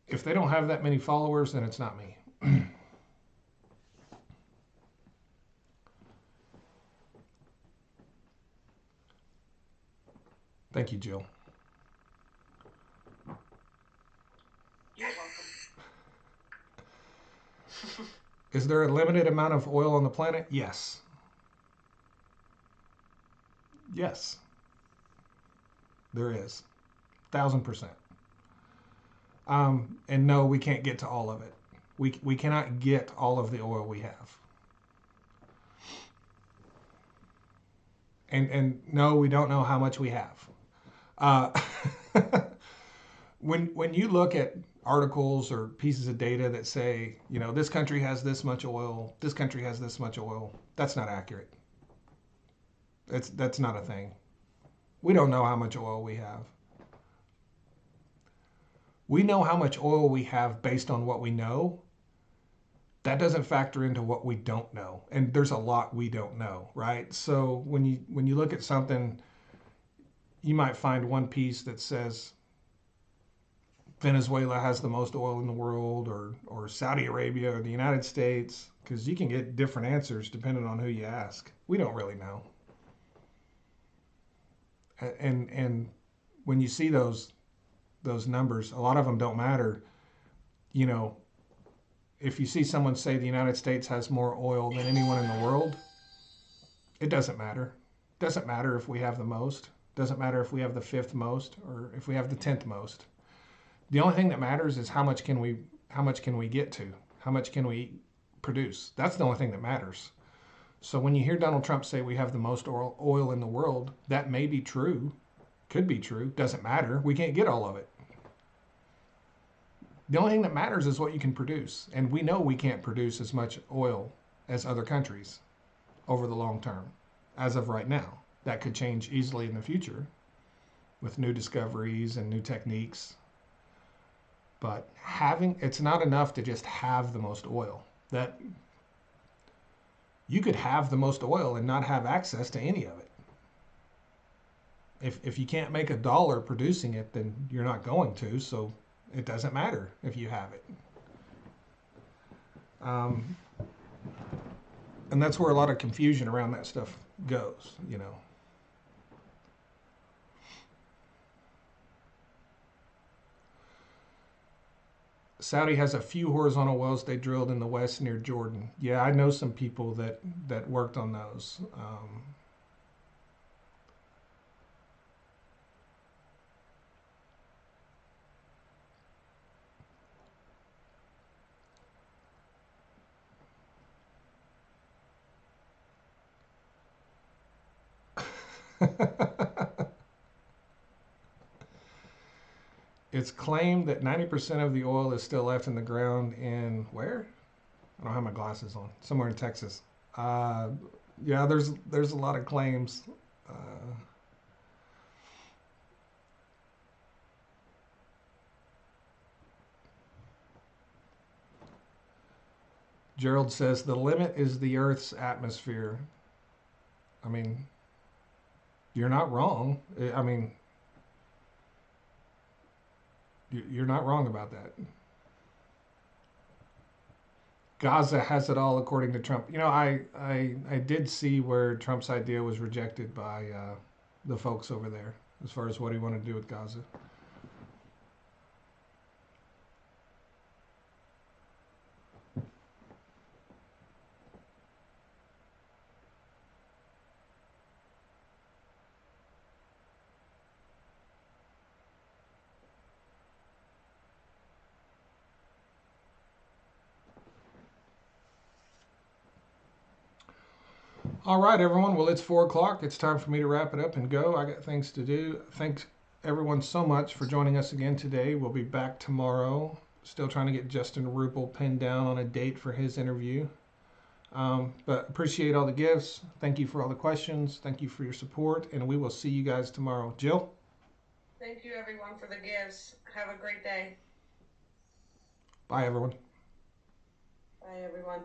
if they don't have that many followers, then it's not me. Thank you, Jill. You're welcome. Is there a limited amount of oil on the planet? Yes. Yes. There is. 1,000%. And no, we can't get to all of it. We cannot get all of the oil we have. And no, we don't know how much we have. When you look at articles or pieces of data that say, you know, this country has this much oil, this country has this much oil, that's not accurate. That's not a thing. We don't know how much oil we have. We know how much oil we have based on what we know. That doesn't factor into what we don't know. And there's a lot we don't know, right? So when you look at something, you might find one piece that says Venezuela has the most oil in the world, or Saudi Arabia, or the United States, because you can get different answers depending on who you ask. We don't really know. And when you see those numbers, a lot of them don't matter. You know, if you see someone say the United States has more oil than anyone in the world, it doesn't matter. It doesn't matter if we have the most. It doesn't matter if we have the 5th most or if we have the 10th most. The only thing that matters is how much can we get to? How much can we produce? That's the only thing that matters. So when you hear Donald Trump say we have the most oil in the world, that may be true, could be true, doesn't matter. We can't get all of it. The only thing that matters is what you can produce. And we know we can't produce as much oil as other countries over the long term, as of right now. That could change easily in the future with new discoveries and new techniques. But it's not enough to just have the most oil. That you could have the most oil and not have access to any of it. If you can't make $1 producing it, then you're not going to, so it doesn't matter if you have it. And that's where a lot of confusion around that stuff goes, you know. Saudi has a few horizontal wells they drilled in the west near Jordan. Yeah, I know some people that worked on those. It's claimed that 90% of the oil is still left in the ground in where? I don't have my glasses on. Somewhere in Texas. Uh, yeah, there's a lot of claims. Uh, Gerald says the limit is the Earth's atmosphere. I mean, you're not wrong. I mean, you're not wrong about that. Gaza has it all, according to Trump. You know, I did see where Trump's idea was rejected by the folks over there as far as what he wanted to do with Gaza. All right, everyone. Well, it's 4 o'clock. It's time for me to wrap it up and go. I got things to do. Thanks everyone so much for joining us again today. We'll be back tomorrow. Still trying to get Justin Rupel pinned down on a date for his interview. But appreciate all the gifts. Thank you for all the questions. Thank you for your support. And we will see you guys tomorrow. Jill? Thank you, everyone, for the gifts. Have a great day. Bye, everyone. Bye, everyone.